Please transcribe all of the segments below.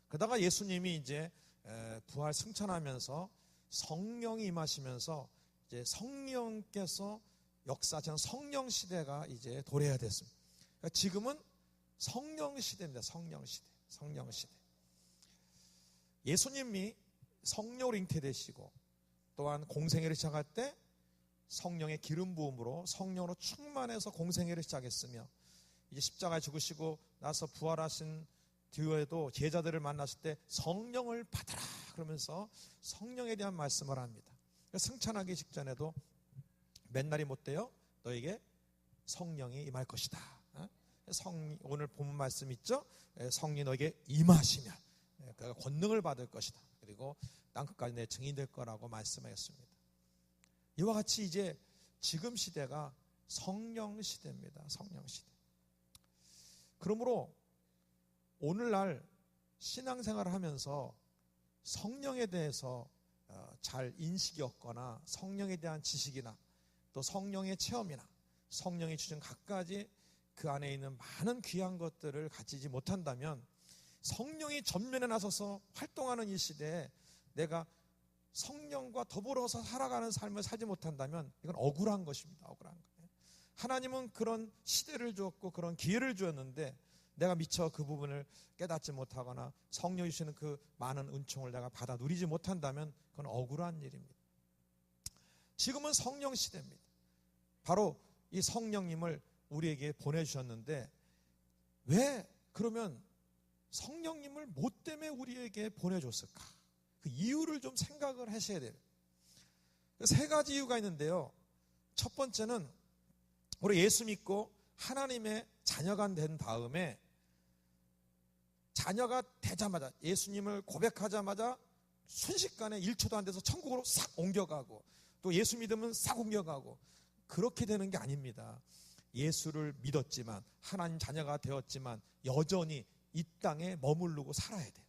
그러다가 예수님이 이제 부활 승천하면서 성령이 임하시면서 이제 성령께서 역사하시는 성령 시대가 이제 도래해야 됐습니다. 그러니까 지금은 성령 시대입니다. 성령 시대. 성령 시대. 예수님이 성령으로 잉태되시고 또한 공생애를 시작할 때 성령의 기름 부음으로 성령으로 충만해서 공생애를 시작했으며 이제 십자가에 죽으시고 나서 부활하신 뒤에도 제자들을 만났을 때 성령을 받아라 그러면서 성령에 대한 말씀을 합니다. 승천하기 직전에도 맨날이 못되어 너에게 성령이 임할 것이다. 오늘 본 말씀 있죠? 성령이 너에게 임하시면 그가 권능을 받을 것이다. 그리고 땅끝까지 내 증인이 될 거라고 말씀하셨습니다. 이와 같이 이제 지금 시대가 성령 시대입니다. 성령 시대. 그러므로 오늘날 신앙생활을 하면서 성령에 대해서 잘 인식이 없거나 성령에 대한 지식이나 또 성령의 체험이나 성령이 주신 갖가지 그 안에 있는 많은 귀한 것들을 가지지 못한다면 성령이 전면에 나서서 활동하는 이 시대에 내가 성령과 더불어서 살아가는 삶을 살지 못한다면 이건 억울한 것입니다. 억울한 거예요. 하나님은 그런 시대를 주었고 그런 기회를 주었는데 내가 미처 그 부분을 깨닫지 못하거나 성령이 주시는 그 많은 은총을 내가 받아 누리지 못한다면 그건 억울한 일입니다. 지금은 성령 시대입니다. 바로 이 성령님을 우리에게 보내주셨는데 왜 그러면 성령님을 뭐 때문에 우리에게 보내줬을까? 그 이유를 좀 생각을 하셔야 돼요. 세 가지 이유가 있는데요. 첫 번째는 우리 예수 믿고 하나님의 자녀가 된 다음에 자녀가 되자마자 예수님을 고백하자마자 순식간에 1초도 안 돼서 천국으로 싹 옮겨가고 또 예수 믿으면 싹 옮겨가고 그렇게 되는 게 아닙니다. 예수를 믿었지만 하나님 자녀가 되었지만 여전히 이 땅에 머무르고 살아야 돼요.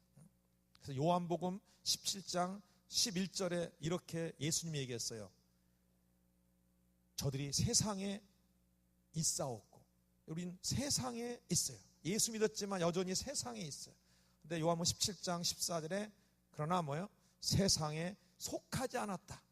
그래서 요한복음 17장 11절에 이렇게 예수님이 얘기했어요. 저들이 세상에 있사옵고 우린 세상에 있어요. 예수 믿었지만 여전히 세상에 있어요. 근데 요한복음 17장 14절에 그러나 뭐예요? 세상에 속하지 않았다.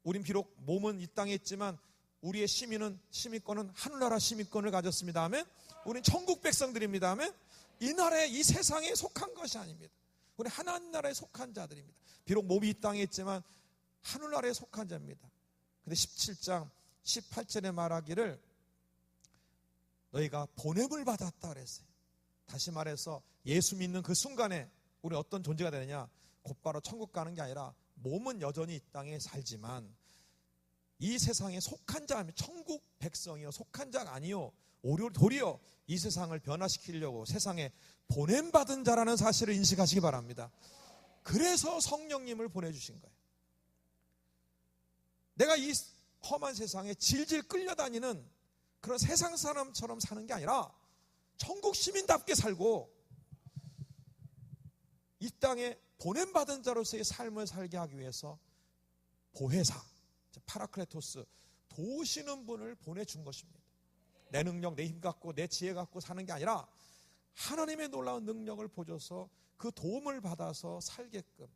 우린 비록 몸은 이 땅에 있지만 우리의 시민권은 하늘나라 시민권을 가졌습니다. 아멘. 우린 천국 백성들입니다. 아멘. 이 나라에 이 세상에 속한 것이 아닙니다. 우리 하나님 나라에 속한 자들입니다. 비록 몸이 이 땅에 있지만 하늘나라에 속한 자입니다. 근데 17장 18절에 말하기를 너희가 보냄을 받았다 그랬어요. 다시 말해서 예수 믿는 그 순간에 우리 어떤 존재가 되느냐? 곧바로 천국 가는 게 아니라 몸은 여전히 이 땅에 살지만 이 세상에 속한 자, 천국 백성이요 속한 자가 아니요 도리어 이 세상을 변화시키려고 세상에 보냄받은 자라는 사실을 인식하시기 바랍니다. 그래서 성령님을 보내주신 거예요. 내가 이 험한 세상에 질질 끌려다니는 그런 세상 사람처럼 사는 게 아니라 천국 시민답게 살고 이 땅에 보냄받은 자로서의 삶을 살게 하기 위해서 보혜사, 파라클레토스, 도우시는 분을 보내준 것입니다. 내 능력, 내 힘 갖고 내 지혜 갖고 사는 게 아니라 하나님의 놀라운 능력을 보셔서 그 도움을 받아서 살게끔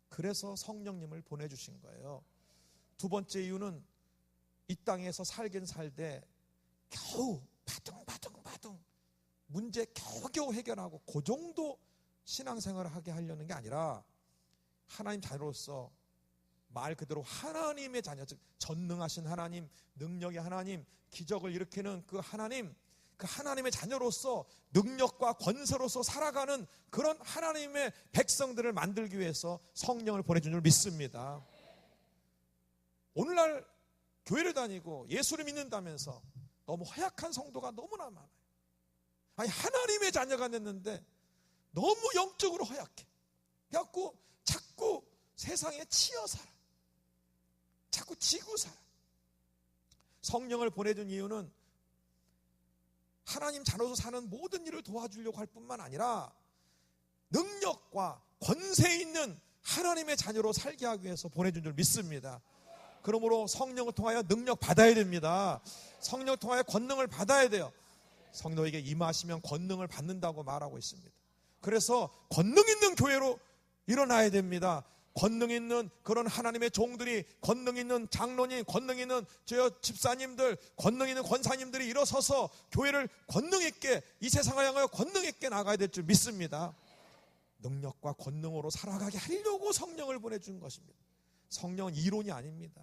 그래서 성령님을 보내주신 거예요. 두 번째 이유는 이 땅에서 살긴 살되 겨우 바둥바둥 문제 겨우겨우 해결하고 그 정도 신앙생활을 하게 하려는 게 아니라 하나님 자녀로서 말 그대로 하나님의 자녀, 즉 전능하신 하나님, 능력의 하나님, 기적을 일으키는 그 하나님, 그 하나님의 자녀로서 능력과 권세로서 살아가는 그런 하나님의 백성들을 만들기 위해서 성령을 보내준 줄 믿습니다. 오늘날 교회를 다니고 예수를 믿는다면서 너무 허약한 성도가 너무나 많아요. 아니 하나님의 자녀가 됐는데 너무 영적으로 허약해. 그래갖고 자꾸 세상에 치여 살아. 자꾸 지고 살아. 성령을 보내준 이유는 하나님 자녀로 사는 모든 일을 도와주려고 할 뿐만 아니라 능력과 권세 있는 하나님의 자녀로 살게 하기 위해서 보내준 줄 믿습니다. 그러므로 성령을 통하여 능력 받아야 됩니다. 성령을 통하여 권능을 받아야 돼요. 성령에게 임하시면 권능을 받는다고 말하고 있습니다. 그래서 권능 있는 교회로 일어나야 됩니다. 권능 있는 그런 하나님의 종들이, 권능 있는 장로님, 권능 있는 집사님들, 권능 있는 권사님들이 일어서서 교회를 권능 있게, 이 세상을 향하여 권능 있게 나가야 될 줄 믿습니다. 능력과 권능으로 살아가게 하려고 성령을 보내준 것입니다. 성령은 이론이 아닙니다.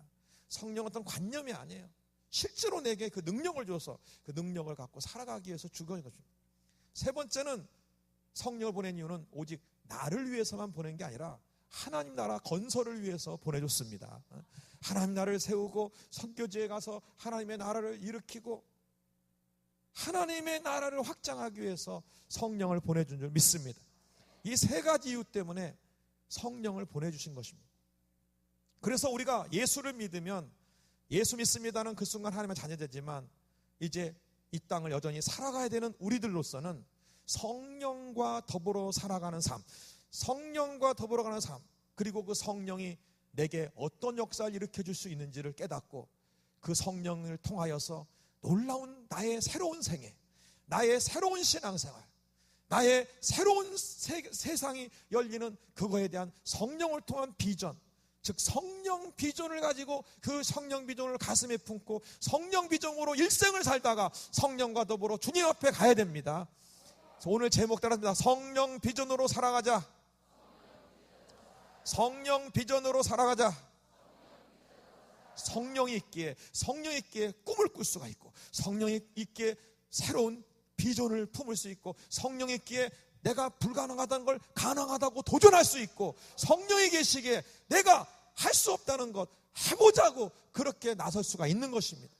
성령은 어떤 관념이 아니에요. 실제로 내게 그 능력을 줘서 그 능력을 갖고 살아가기 위해서 죽은 것입니다. 세 번째는 성령을 보낸 이유는 오직 나를 위해서만 보낸 게 아니라 하나님 나라 건설을 위해서 보내줬습니다. 하나님 나라를 세우고 선교지에 가서 하나님의 나라를 일으키고 하나님의 나라를 확장하기 위해서 성령을 보내준 줄 믿습니다. 이 세 가지 이유 때문에 성령을 보내주신 것입니다. 그래서 우리가 예수를 믿으면, 예수 믿습니다는 그 순간 하나님의 자녀되지만 이제 이 땅을 여전히 살아가야 되는 우리들로서는 성령과 더불어 살아가는 삶, 성령과 더불어 가는 삶, 그리고 그 성령이 내게 어떤 역사를 일으켜줄 수 있는지를 깨닫고 그 성령을 통하여서 놀라운 나의 새로운 생애, 나의 새로운 신앙생활, 나의 새로운 세상이 열리는 그거에 대한 성령을 통한 비전, 즉 성령 비전을 가지고 그 성령 비전을 가슴에 품고 성령 비전으로 일생을 살다가 성령과 더불어 주님 앞에 가야 됩니다. 오늘 제목 따라합니다. 성령 비전으로 살아가자. 성령 비전으로 살아가자. 성령이 있기에 꿈을 꿀 수가 있고, 성령이 있기에 새로운 비전을 품을 수 있고, 성령이 있기에 내가 불가능하다는 걸 가능하다고 도전할 수 있고, 성령이 계시기에 내가 할 수 없다는 것 해보자고 그렇게 나설 수가 있는 것입니다.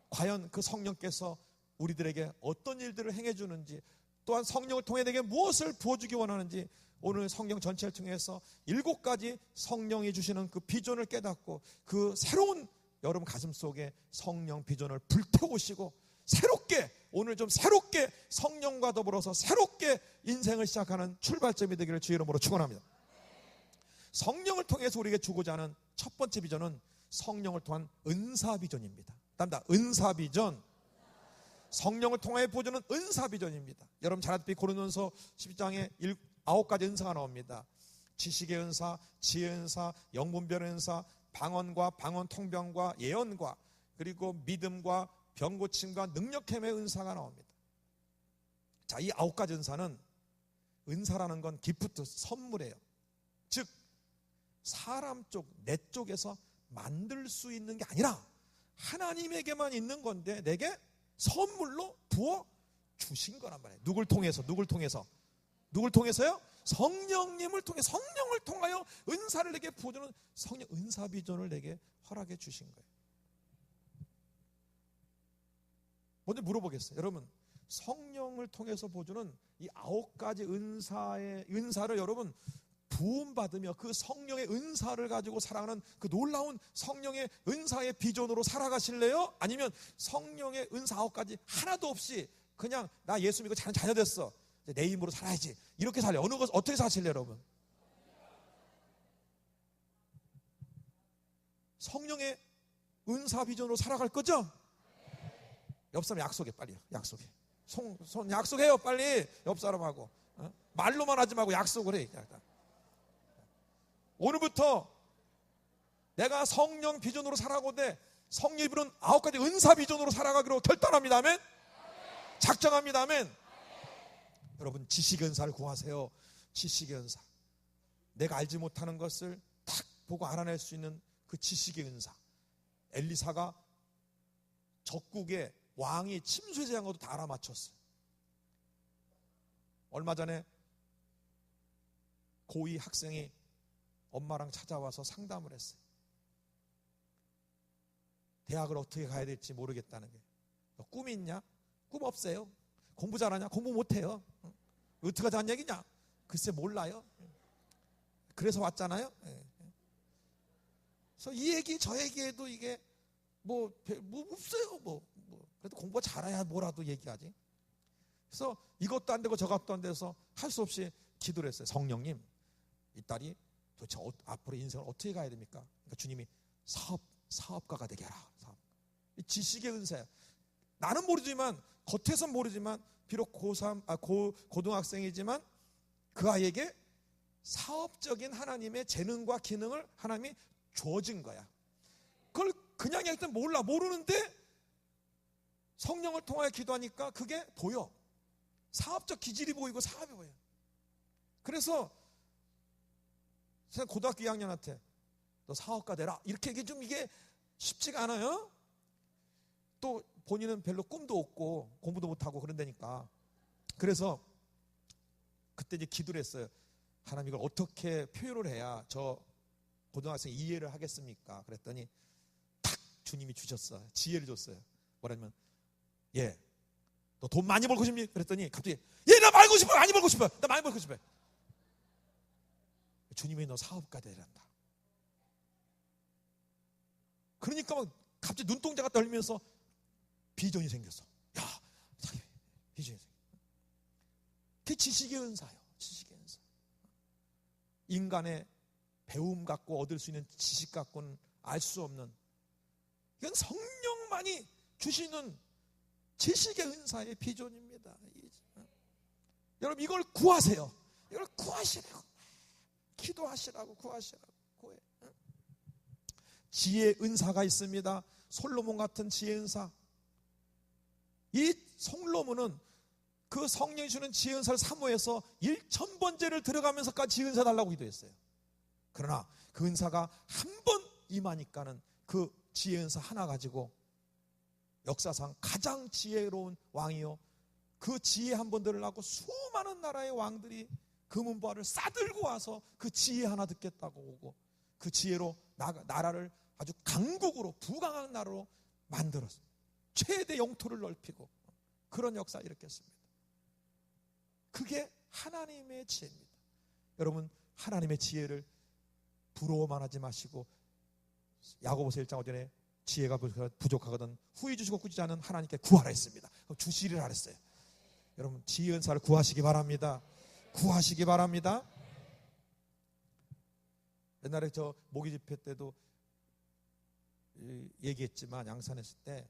과연 그 성령께서 우리들에게 어떤 일들을 행해주는지, 또한 성령을 통해 내게 무엇을 부어주기 원하는지 오늘 성경 전체를 통해서 7가지 성령이 주시는 그 비전을 깨닫고 그 새로운 여러분 가슴 속에 성령 비전을 불태우시고 새롭게, 오늘 좀 새롭게 성령과 더불어서 새롭게 인생을 시작하는 출발점이 되기를 주의 이름으로 축원합니다. 성령을 통해서 우리에게 주고자 하는 첫 번째 비전은 성령을 통한 은사 비전입니다. 답니다. 은사 비전. 성령을 통해 보여주는 은사 비전입니다. 여러분 잘 아시다시피 고린도전서 12장에 9가지 은사가 나옵니다. 지식의 은사, 지혜의 은사, 영분별의 은사, 방언과 방언 통병과 예언과, 그리고 믿음과 병고침과 능력햄의 은사가 나옵니다. 자, 이 9가지 은사는, 은사라는 건 기프트, 선물이에요. 즉 사람 쪽, 내 쪽에서 만들 수 있는 게 아니라 하나님에게만 있는 건데 내게 선물로 부어 주신 거란 말이에요. 누굴 통해서? 누굴 통해서요? 성령님을 통해, 성령을 통하여 은사를 내게 부어주는 성령 은사 비전을 내게 허락해 주신 거예요. 먼저 물어보겠어요. 여러분, 성령을 통해서 부어주는 이 9가지 은사를 여러분 부음받으며 그 성령의 은사를 가지고 살아가는 그 놀라운 성령의 은사의 비전으로 살아가실래요? 아니면 성령의 은사 9가지 하나도 없이 그냥 나 예수 믿고 자녀 됐어, 내 힘으로 살아야지, 이렇게 살래요? 어느 것 어떻게 사실래요, 여러분? 성령의 은사 비전으로 살아갈 거죠? 옆 사람 약속해, 빨리요. 약속해. 손 약속해요, 빨리. 옆 사람하고. 말로만 하지 말고 약속을 해. 오늘부터 내가 성령 비전으로 살아가되 성령이 부른 9가지 은사 비전으로 살아가기로 결단합니다. 아멘. 작정합니다. 아멘. 여러분, 지식의 은사를 구하세요. 지식의 은사. 내가 알지 못하는 것을 딱 보고 알아낼 수 있는 그 지식의 은사. 엘리사가 적국에 왕이 침수제한 것도 다 알아맞혔어요. 얼마 전에 고2 학생이 엄마랑 찾아와서 상담을 했어요. 대학을 어떻게 가야 될지 모르겠다는 게. 너 꿈이 있냐? 꿈 없어요. 공부 잘하냐? 공부 못해요. 어떻게 하자는 얘기냐? 글쎄 몰라요. 그래서 왔잖아요. 그래서 이 얘기 저 얘기해도 이게 뭐 없어요. 그래도 공부가 잘해야 뭐라도 얘기하지. 그래서 이것도 안 되고 저것도 안 돼서 할 수 없이 기도를 했어요. 성령님, 이 딸이 도대체 앞으로 인생을 어떻게 가야 됩니까? 그러니까 주님이 사업가가 되게 하라. 지식의 은사야. 나는 모르지만, 겉에선 모르지만, 비록 고등학생이지만 그 아이에게 사업적인 하나님의 재능과 기능을 하나님이 주어진 거야. 그걸 그냥 일단 모르는데 성령을 통하여 기도하니까 그게 보여. 사업적 기질이 보이고 사업이 보여. 그래서 고등학교 2학년한테 너 사업가 되라 이렇게 얘기 좀 이게 쉽지가 않아요. 또 본인은 별로 꿈도 없고 공부도 못하고 그런다니까. 그래서 그때 이제 기도를 했어요. 하나님 이걸 어떻게 표현을 해야 저 고등학생이 이해를 하겠습니까? 그랬더니 탁 주님이 주셨어. 지혜를 줬어요. 뭐라냐면 너 돈 많이 벌고 싶니? 그랬더니 갑자기 나 많이 벌고 싶어. 나 많이 벌고 싶어. 주님이 너 사업가 되란다. 그러니까 막 갑자기 눈동자가 떨면서 비전이 생겼어. 비전이 생겼어. 그게 지식의 은사예요. 지식의 은사. 인간의 배움 갖고 얻을 수 있는 지식 갖고는 알 수 없는, 이건 성령만이 주시는 지식의 은사의 비전입니다. 여러분 이걸 구하세요. 이걸 구하시라고. 기도하시라고 구하시라고. 구해. 지혜의 은사가 있습니다. 솔로몬 같은 지혜의 은사. 이 솔로몬은 그 성령이 주는 지혜의 은사를 사모해서 1000번째를 들어가면서까지 지혜의 은사 달라고 기도했어요. 그러나 그 은사가 한 번 임하니까는 그 지혜의 은사 하나 가지고 역사상 가장 지혜로운 왕이요, 그 지혜 한 번 들으려고 수많은 나라의 왕들이 금은보화를 싸들고 와서 그 지혜 하나 듣겠다고 오고, 그 지혜로 나라를 아주 강국으로, 부강한 나라로 만들었어요. 최대 영토를 넓히고 그런 역사를 일으켰습니다. 그게 하나님의 지혜입니다. 여러분 하나님의 지혜를 부러워만 하지 마시고, 야고보서 1장 5절에 지혜가 부족하거든 후히 주시고 꾸짖지 않은 하나님께 구하라 했습니다. 그럼 주시리라 했어요. 여러분 지혜 은사를 구하시기 바랍니다. 구하시기 바랍니다. 옛날에 저 모기 집회 때도 얘기했지만, 양산에 있을 때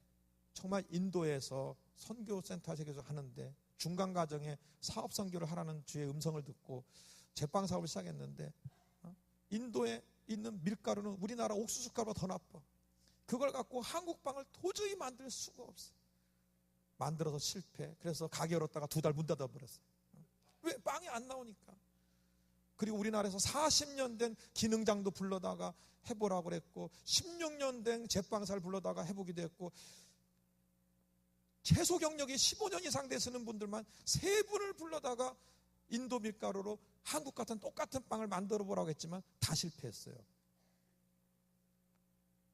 정말 인도에서 선교센터에서 하는데 중간 과정에 사업 선교를 하라는 주의 음성을 듣고 제빵 사업을 시작했는데, 인도에 있는 밀가루는 우리나라 옥수수 가루가 더 나빠. 그걸 갖고 한국 빵을 도저히 만들 수가 없어. 만들어서 실패. 그래서 가게 열었다가 2달 문 닫아버렸어요. 왜? 빵이 안 나오니까. 그리고 우리나라에서 40년 된 기능장도 불러다가 해보라고 그랬고, 16년 된 제빵사를 불러다가 해보기도 했고, 최소 경력이 15년 이상 되시는 분들만 3분을 불러다가 인도 밀가루로 한국 같은 똑같은 빵을 만들어 보라고 했지만 다 실패했어요.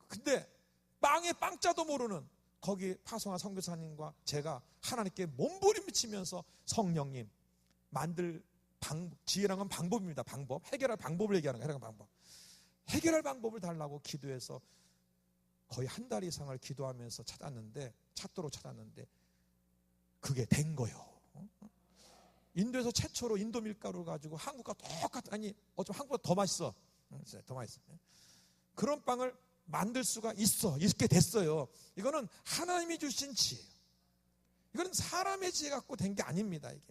근데 빵의 빵자도 모르는 거기 파송한 선교사님과 제가 하나님께 몸부림치면서, 성령님 만들 지혜란 건 방법입니다. 방법. 해결할 방법을 얘기하는 거예요. 해결할 방법을 달라고 기도해서 거의 한 달 이상을 기도하면서 찾도록 찾았는데 그게 된 거예요. 인도에서 최초로 인도 밀가루 가지고 한국과 똑같은, 아니 어쩌면 한국보다 더 맛있어. 더 맛있어. 그런 빵을 만들 수가 있게 됐어요. 이거는 하나님이 주신 지혜예요. 이거는 사람의 지혜 갖고 된 게 아닙니다. 이게.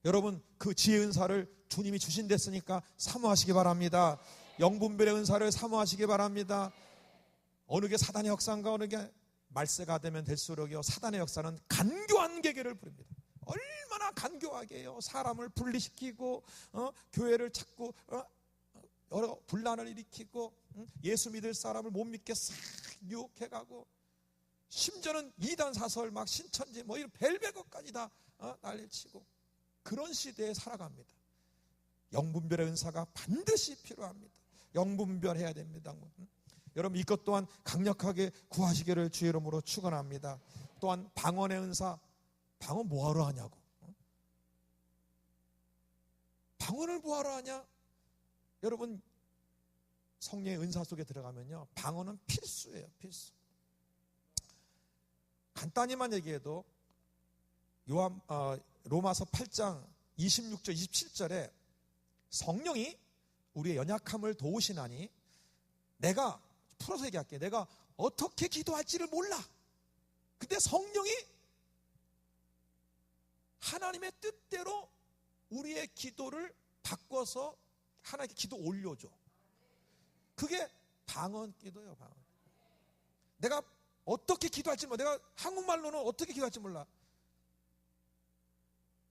여러분 그 지혜 은사를 주님이 주신 됐으니까 사모하시기 바랍니다. 영분별의 은사를 사모하시기 바랍니다. 어느 게 사단의 역사인가, 어느 게 말세가 되면 될수록요, 사단의 역사는 간교한 계계를 부릅니다. 얼마나 간교하게 해요. 사람을 분리시키고 교회를 찾고 여러 분란을 일으키고 예수 믿을 사람을 못 믿게 싹 유혹해가고, 심지어는 이단 사설 막 신천지 뭐 이런 별별것까지 다 난리치고, 그런 시대에 살아갑니다. 영분별의 은사가 반드시 필요합니다. 영분별해야 됩니다. 여러분 이것 또한 강력하게 구하시기를 주의 이름으로 축원합니다. 또한 방언의 은사. 방언 뭐하러 하냐고. 방언을 뭐하러 하냐? 여러분 성령의 은사 속에 들어가면요, 방언은 필수예요. 필수. 간단히만 얘기해도 로마서 8장 26절 27절에 성령이 우리의 연약함을 도우시나니, 내가 풀어서 얘기할게. 내가 어떻게 기도할지를 몰라. 근데 성령이 하나님의 뜻대로 우리의 기도를 바꿔서 하나님께 기도 올려줘. 그게 방언 기도예요. 방언. 내가 어떻게 기도할지 몰라. 내가 한국말로는 어떻게 기도할지 몰라.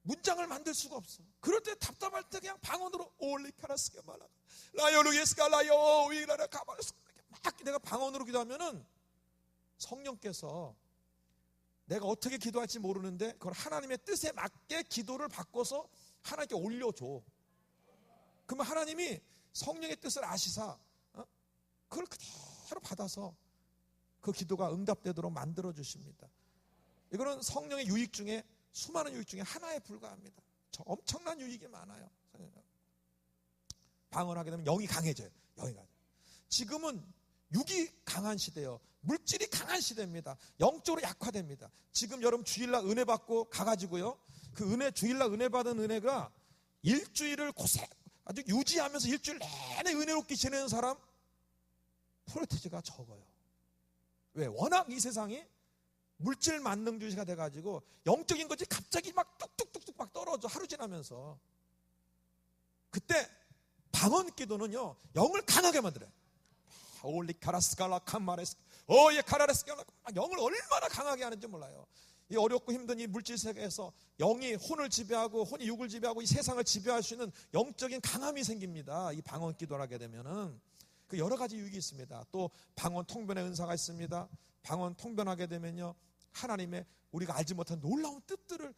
문장을 만들 수가 없어. 그럴 때 답답할 때 그냥 방언으로 올리카라스게 말라 라요루게스가 라요 위라라 가바르스 막 내가 방언으로 기도하면은 성령께서 내가 어떻게 기도할지 모르는데 그걸 하나님의 뜻에 맞게 기도를 바꿔서 하나님께 올려줘. 그러면 하나님이 성령의 뜻을 아시사 그걸 그대로 받아서 그 기도가 응답되도록 만들어 주십니다. 이거는 성령의 유익 중에 수많은 유익 중에 하나에 불과합니다. 엄청난 유익이 많아요. 방언하게 되면 영이 강해져요. 영이 강해져요. 지금은 육이 강한 시대예요. 물질이 강한 시대입니다. 영적으로 약화됩니다. 지금 여러분 주일날 은혜 받고 가가지고요. 그 은혜 주일날 은혜 받은 은혜가 일주일을 고생 아주 유지하면서 일주일 내내 은혜롭게 지내는 사람 프로테지가 적어요. 왜? 워낙 이 세상이 물질 만능주의가 돼가지고 영적인 것이 갑자기 막 뚝뚝뚝뚝 막 떨어져 하루 지나면서 그때 방언 기도는요 영을 강하게 만들어요. 올리 카라스칼라 칸마레스 오예 카라레스칼라 영을 얼마나 강하게 하는지 몰라요. 이 어렵고 힘든 이 물질 세계에서 영이 혼을 지배하고 혼이 육을 지배하고 이 세상을 지배할 수 있는 영적인 강함이 생깁니다. 이 방언 기도를 하게 되면은 그 여러 가지 유익이 있습니다. 또 방언 통변의 은사가 있습니다. 방언 통변하게 되면요 하나님의 우리가 알지 못한 놀라운 뜻들을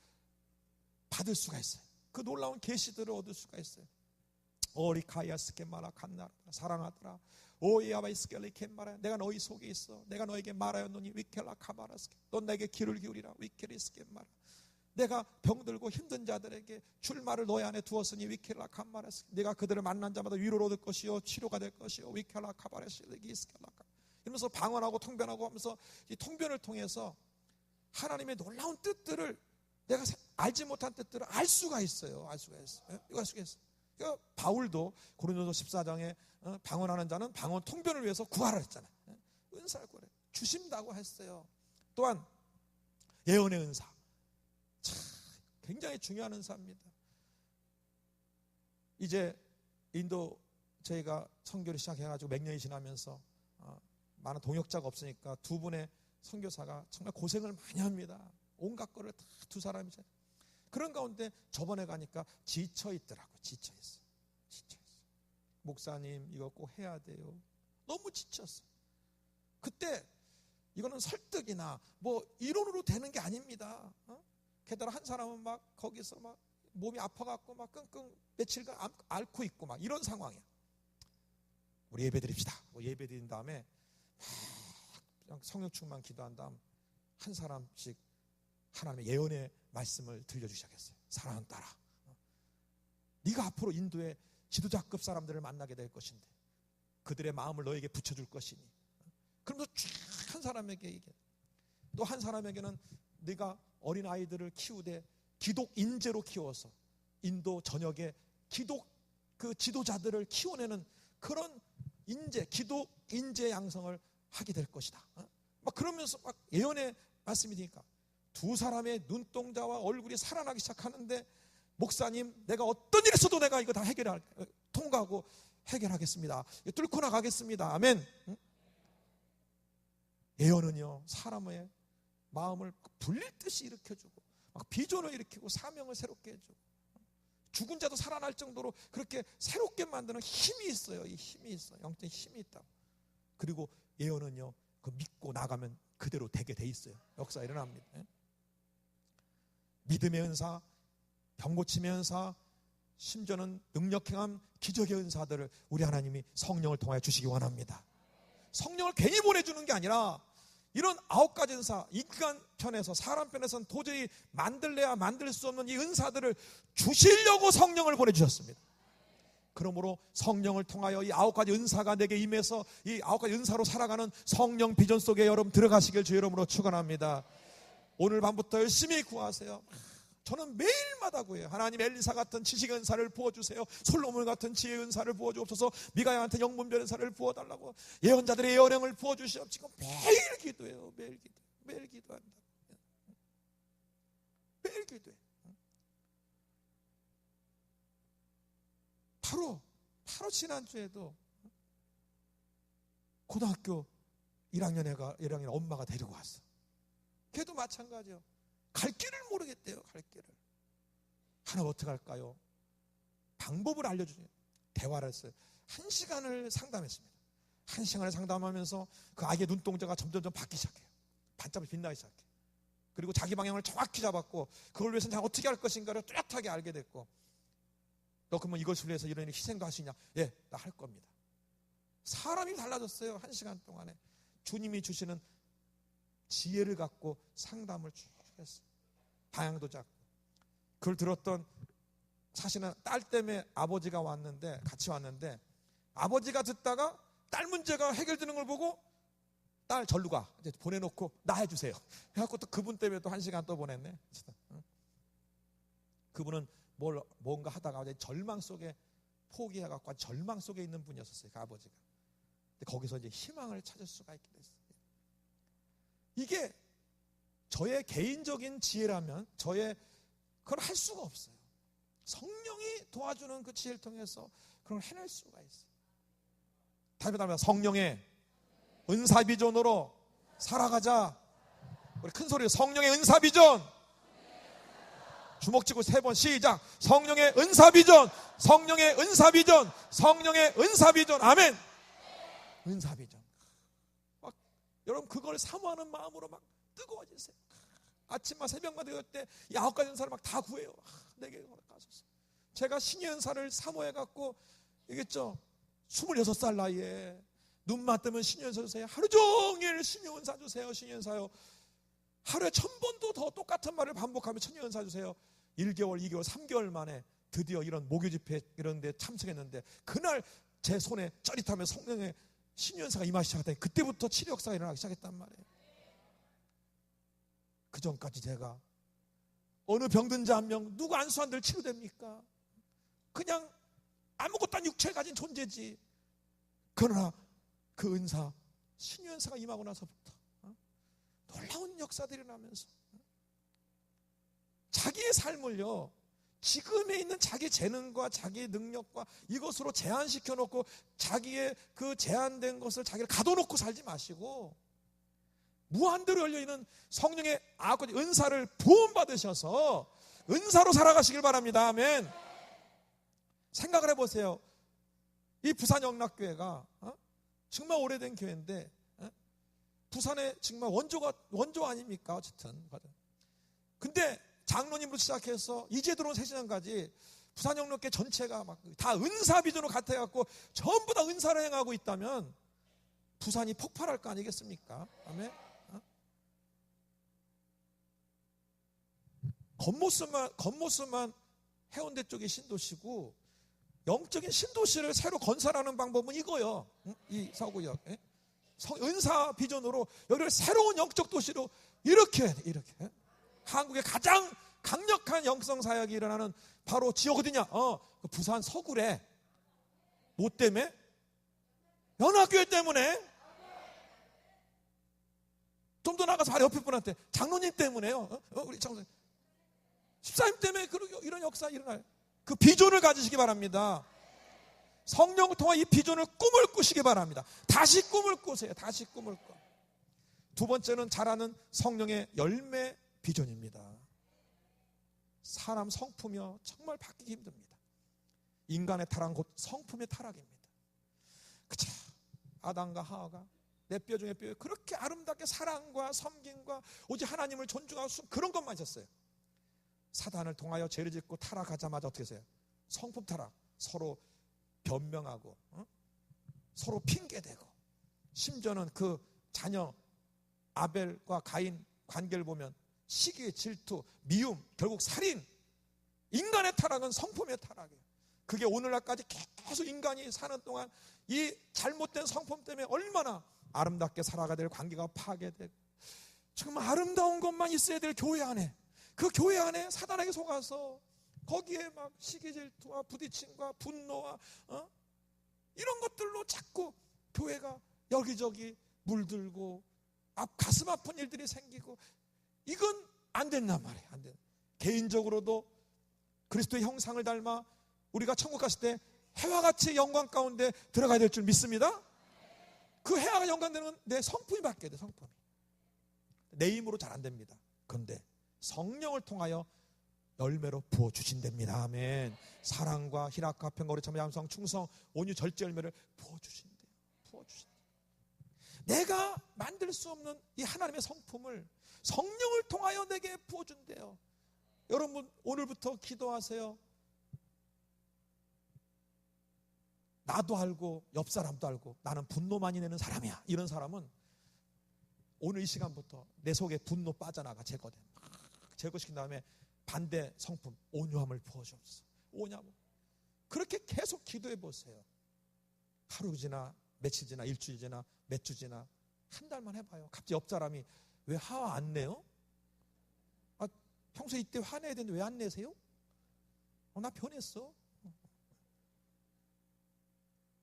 받을 수가 있어요. 그 놀라운 계시들을 얻을 수가 있어요. 오리카야스케 마라 칸나 사랑하더라. 오이아바이스켈리 캔마라 내가 너희 속에 있어. 내가 너에게 말하였노니 위켈라 카마라스케 넌 내게 귀를 기울이라 위켈리스케 마라 내가 병들고 힘든 자들에게 줄 말을 너희 안에 두었으니 위켈라 카마라스케 네가 그들을 만난 자마다 위로를 얻을 것이요 치료가 될 것이요 위켈라 카바레실리기스켈라카 이러면서 방언하고 통변하고 하면서 이 통변을 통해서 하나님의 놀라운 뜻들을 내가 알지 못한 뜻들을 알 수가 있어요. 알 수가 있어요. 이거 알 수가 있어요. 그러니까 바울도 고린도서 14장에 방언하는 자는 방언 통변을 위해서 구하라 했잖아요. 은사를 구하라 주신다고 했어요. 또한 예언의 은사 참 굉장히 중요한 은사입니다. 이제 인도 저희가 선교를 시작해가지고 몇 년이 지나면서 많은 동역자가 없으니까 두 분의 선교사가 정말 고생을 많이 합니다. 온갖 거를 다 두 사람이잖아요. 그런 가운데 저번에 가니까 지쳐있더라고요. 지쳐있어. 목사님 이거 꼭 해야 돼요. 너무 지쳤어요. 그때 이거는 설득이나 뭐 이론으로 되는 게 아닙니다. 게다가 한 사람은 막 거기서 막 몸이 아파갖고 막 끙끙 며칠간 앓고 있고 막 이런 상황이야. 우리 예배 드립시다. 예배 드린 다음에 그냥 성령 충만 기도한 다음 한 사람씩 하나님의 예언의 말씀을 들려주기 시작했어요. 사랑하는 딸아, 네가 앞으로 인도의 지도자급 사람들을 만나게 될 것인데 그들의 마음을 너에게 붙여줄 것이니 그러면서 쫙 한 사람에게 얘기해. 또 한 사람에게는 네가 어린 아이들을 키우되 기독 인재로 키워서 인도 전역에 기독 그 지도자들을 키워내는 그런 인재, 기독 인재 양성을 하게 될 것이다. 막 그러면서 막 예언의 말씀이 되니까 두 사람의 눈동자와 얼굴이 살아나기 시작하는데 목사님 내가 어떤 일이 있어도 내가 이거 다 통과하고 해결하겠습니다. 뚫고 나가겠습니다. 아멘. 예언은요 사람의 마음을 불릴 듯이 일으켜주고 막 비전을 일으키고 사명을 새롭게 해주고 죽은 자도 살아날 정도로 그렇게 새롭게 만드는 힘이 있어요. 이 힘이 있어요. 영적인 힘이 있다. 그리고 예언은요 그 믿고 나가면 그대로 되게 돼 있어요. 역사 일어납니다. 믿음의 은사, 병고침의 은사, 심지어는 능력행함 기적의 은사들을 우리 하나님이 성령을 통하여 주시기 원합니다. 성령을 괜히 보내주는 게 아니라 이런 9가지 은사, 인간 편에서 사람 편에서는 도저히 만들래야 만들 수 없는 이 은사들을 주시려고 성령을 보내주셨습니다. 그러므로 성령을 통하여 이 9가지 은사가 내게 임해서 이 9가지 은사로 살아가는 성령 비전 속에 여러분 들어가시길 주의 이름으로 축원합니다. 오늘 밤부터 열심히 구하세요. 저는 매일마다 구해요. 하나님 엘리사 같은 지식의 은사를 부어주세요. 솔로몬 같은 지혜의 은사를 부어주옵소서. 미가야 같은 영문별 은사를 부어달라고 예언자들의 예언을 부어주시옵소서. 지금 매일 기도해요. 매일 기도한다. 매일 기도해. 바로 지난주에도 고등학교 1학년 엄마가 데리고 왔어. 걔도 마찬가지요. 갈 길을 모르겠대요. 갈 길을. 하나님 어떻게 할까요? 방법을 알려주세요. 대화를 했어요. 1시간을 상담했습니다. 1시간을 상담하면서 그 아이의 눈동자가 점점 바뀌기 시작해요. 반짝이 빛나기 시작해요. 그리고 자기 방향을 정확히 잡았고 그걸 위해서 내가 어떻게 할 것인가를 뚜렷하게 알게 됐고, 너 그러면 이것을 위해서 이런 희생도 하시냐? 예, 나 할 겁니다. 사람이 달라졌어요. 1시간 동안에. 주님이 주시는 지혜를 갖고 상담을 쭉 했어요. 방향도 잡고. 그걸 들었던, 사실은 딸 때문에 아버지가 왔는데, 같이 왔는데, 아버지가 듣다가 딸 문제가 해결되는 걸 보고 딸 절로 가, 이제 보내놓고 나 해주세요. 그래갖고 또 그분 때문에 또 1시간 또 보냈네. 그분은 뭔가 하다가 절망 속에 포기해갖고 절망 속에 있는 분이었어요. 그 아버지가. 근데 거기서 이제 희망을 찾을 수가 있게 됐어요. 이게 저의 개인적인 지혜라면 그걸 할 수가 없어요. 성령이 도와주는 그 지혜를 통해서 그걸 해낼 수가 있어요. 다시 말하면 성령의 은사비전으로 살아가자. 우리 큰 소리로 성령의 은사비전. 주먹 쥐고 3번 시작. 성령의 은사비전, 성령의 은사비전, 성령의 은사비전. 아멘. 은사비전. 여러분 그걸 사모하는 마음으로 막 뜨거워지세요. 아침마다 새벽마다 될 때 9가지 은사를 막 다 구해요. 내게 가소서. 제가 신의 은사를 사모해갖고, 이겠죠, 26살 나이에 눈만 뜨면 신의 은사 주세요. 하루 종일 신의 은사 주세요. 신의 은사요. 하루에 1000번도 더 똑같은 말을 반복하며 신의 은사 주세요. 1개월, 2개월, 3개월 만에 드디어 이런 목요 집회 이런 데 참석했는데, 그날 제 손에 짜릿하며 성령의 신의 은사가 임하기 시작했더니 그때부터 치료 역사가 일어나기 시작했단 말이에요. 그 전까지 제가 어느 병든 자 한 명, 누구 안수 안 들 치료됩니까? 그냥 아무것도 아닌 육체를 가진 존재지. 그러나 그 은사, 신의 은사가 임하고 나서부터 놀라운 역사들이 일어나면서 자기의 삶을요, 지금에 있는 자기 재능과 자기 능력과 이것으로 제한시켜 놓고 자기의 그 제한된 것을 자기를 가둬놓고 살지 마시고, 무한대로 열려있는 성령의 은사를 부음받으셔서 은사로 살아가시길 바랍니다. 아멘. 생각을 해보세요. 이 부산 영락교회가 정말 오래된 교회인데, 부산에 정말 원조 아닙니까? 어쨌든. 근데 장로님으로 시작해서 이제 들어온 새신앙까지 부산 영락교회 전체가 막 다 은사 비전으로 같아갖고 전부 다 은사를 행하고 있다면 부산이 폭발할 거 아니겠습니까? 아멘. 겉모습만 해운대 쪽의 신도시고, 영적인 신도시를 새로 건설하는 방법은 이거요. 이 서구역 은사 비전으로 여기를 새로운 영적 도시로 이렇게 한국의 가장 강력한 영성 사역이 일어나는 바로 지역 어디냐? 부산 서구래. 뭐 때문에? 연합교회 때문에. 좀 더 나가서 바로 옆에 분한테 장로님 때문에요. 우리 장로님 집사님 때문에 이런 역사 일어나요. 그 비전을 가지시기 바랍니다. 성령을 통해 이 비전을 꿈을 꾸시기 바랍니다. 다시 꿈을 꾸세요. 다시 꿈을 꿔. 두 번째는 잘하는 성령의 열매 비전입니다. 사람 성품이요, 정말 바뀌기 힘듭니다. 인간의 타락은 곧 성품의 타락입니다. 그쵸? 아담과 하와가 내 뼈 중에 뼈에 그렇게 아름답게 사랑과 섬김과 오직 하나님을 존중하고 그런 것만 있었어요. 사단을 통하여 죄를 짓고 타락하자마자 어떻게 했어요? 성품 타락. 서로 변명하고 서로 핑계대고, 심지어는 그 자녀 아벨과 가인 관계를 보면 시기, 질투, 미움, 결국 살인. 인간의 타락은 성품의 타락이에요. 그게 오늘날까지 계속 인간이 사는 동안 이 잘못된 성품 때문에 얼마나 아름답게 살아가야 될 관계가 파괴되고, 정말 아름다운 것만 있어야 될 교회 안에, 그 교회 안에 사단에게 속아서 거기에 막 시기 질투와 부딪힘과 분노와 이런 것들로 자꾸 교회가 여기저기 물들고 가슴 아픈 일들이 생기고, 이건 안 된단 말이에요. 안 돼. 개인적으로도 그리스도의 형상을 닮아 우리가 천국 갔을 때 해와 같이 영광 가운데 들어가야 될 줄 믿습니다. 그 해와 연관되는 건 내 성품이 바뀌어야 돼. 성품이. 내 힘으로 잘 안 됩니다. 그런데 성령을 통하여 열매로 부어주신답니다. 아멘. 사랑과 희락과 평강과 참 양성 충성 온유 절제 열매를 부어주신대요. 부어주신대요. 내가 만들 수 없는 이 하나님의 성품을 성령을 통하여 내게 부어준대요. 여러분 오늘부터 기도하세요. 나도 알고 옆 사람도 알고 나는 분노 많이 내는 사람이야. 이런 사람은 오늘 이 시간부터 내 속에 분노 빠져나가 제거돼. 막 제거시킨 다음에 반대 성품 온유함을 부어주옵소서. 온유함. 그렇게 계속 기도해 보세요. 하루 지나 며칠 지나 일주일 지나 몇 주 지나 한 달만 해봐요. 갑자기 옆 사람이 왜 화 안 내요? 평소에 이때 화내야 되는데 왜 안 내세요? 나 변했어.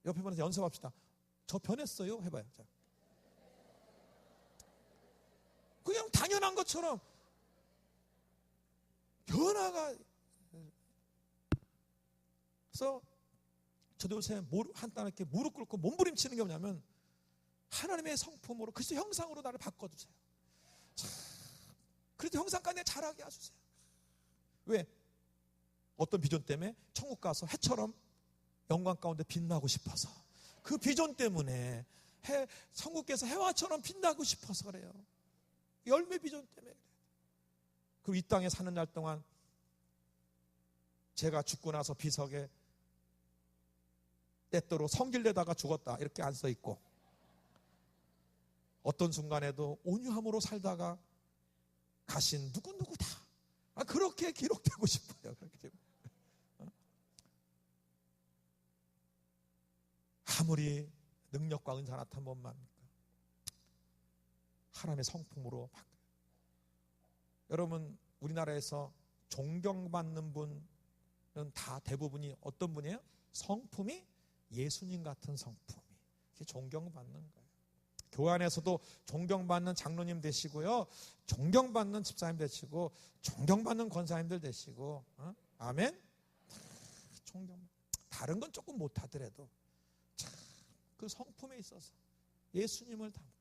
옆에 분한테 연습합시다. 저 변했어요. 해봐요. 자. 그냥 당연한 것처럼 변화가. 그래서 저도 요새 한땀 이렇게 무릎 꿇고 몸부림치는 게 뭐냐면 하나님의 성품으로 그리스도 형상으로 나를 바꿔주세요. 참, 그래도 형상까지 내가 잘하게 해주세요. 왜? 어떤 비전 때문에 천국 가서 해처럼 영광 가운데 빛나고 싶어서, 그 비전 때문에 천국에서 해와처럼 빛나고 싶어서 그래요. 열매 비전 때문에 그래요. 그리고 이 땅에 사는 날 동안 제가 죽고 나서 비석에 때때로 성길내다가 죽었다 이렇게 안 써 있고, 어떤 순간에도 온유함으로 살다가 가신 누구누구다 그렇게 기록되고 싶어요. 그렇게 되고. 아무리 능력과 은사 나타난 것만입니까? 하나님의 성품으로 바뀌어요. 여러분 우리나라에서 존경받는 분은 다 대부분이 어떤 분이에요? 성품이 예수님 같은 성품이. 그게 존경받는 거예요. 교회 안에서도 존경받는 장로님 되시고요, 존경받는 집사님 되시고, 존경받는 권사님들 되시고, 아멘? 다른 건 조금 못하더라도 참 그 성품에 있어서 예수님을 담고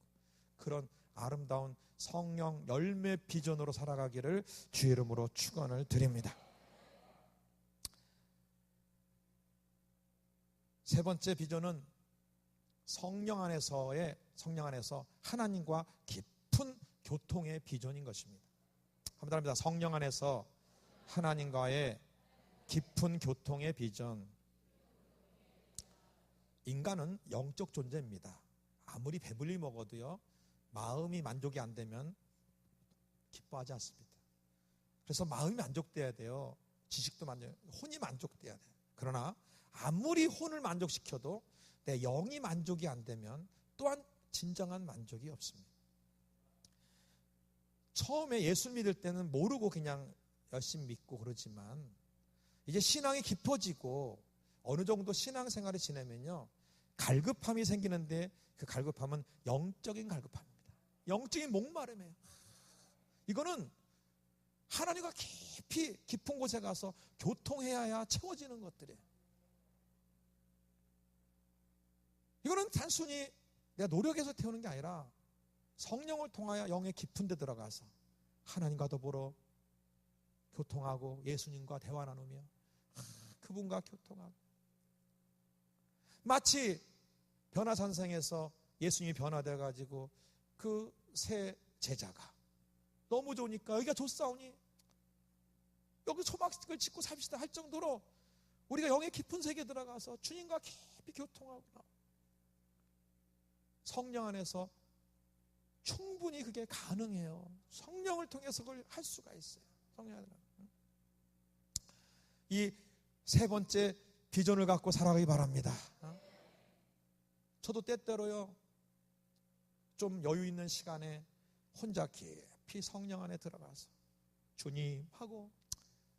그런 아름다운 성령 열매 비전으로 살아가기를 주의 이름으로 축원을 드립니다. 세 번째 비전은 성령 안에서 하나님과 깊은 교통의 비전인 것입니다. 한번 합니다. 성령 안에서 하나님과의 깊은 교통의 비전. 인간은 영적 존재입니다. 아무리 배불리 먹어도요, 마음이 만족이 안 되면 기뻐하지 않습니다. 그래서 마음이 만족돼야 돼요. 지식도 혼이 만족돼야 돼요. 그러나 아무리 혼을 만족시켜도 내 영이 만족이 안 되면 또한 진정한 만족이 없습니다. 처음에 예수 믿을 때는 모르고 그냥 열심히 믿고 그러지만 이제 신앙이 깊어지고 어느 정도 신앙생활을 지내면요, 갈급함이 생기는데 그 갈급함은 영적인 갈급함입니다. 영적인 목마름이에요. 이거는 하나님과 깊은 곳에 가서 교통해야 채워지는 것들이에요. 이거는 단순히 내가 노력해서 태우는 게 아니라 성령을 통하여 영의 깊은 데 들어가서 하나님과 더불어 교통하고 예수님과 대화 나누며 그분과 교통하고, 마치 변화산성에서 예수님이 변화돼가지고 그 새 제자가 너무 좋으니까 여기가 좋사오니 여기 초막을 짓고 삽시다 할 정도로 우리가 영의 깊은 세계에 들어가서 주님과 깊이 교통하고 성령 안에서 충분히 그게 가능해요. 성령을 통해서 그걸 할 수가 있어요. 성령 안에서. 이 세 번째 비전을 갖고 살아가기 바랍니다. 저도 때때로요, 좀 여유 있는 시간에 혼자 깊이 성령 안에 들어가서 주님하고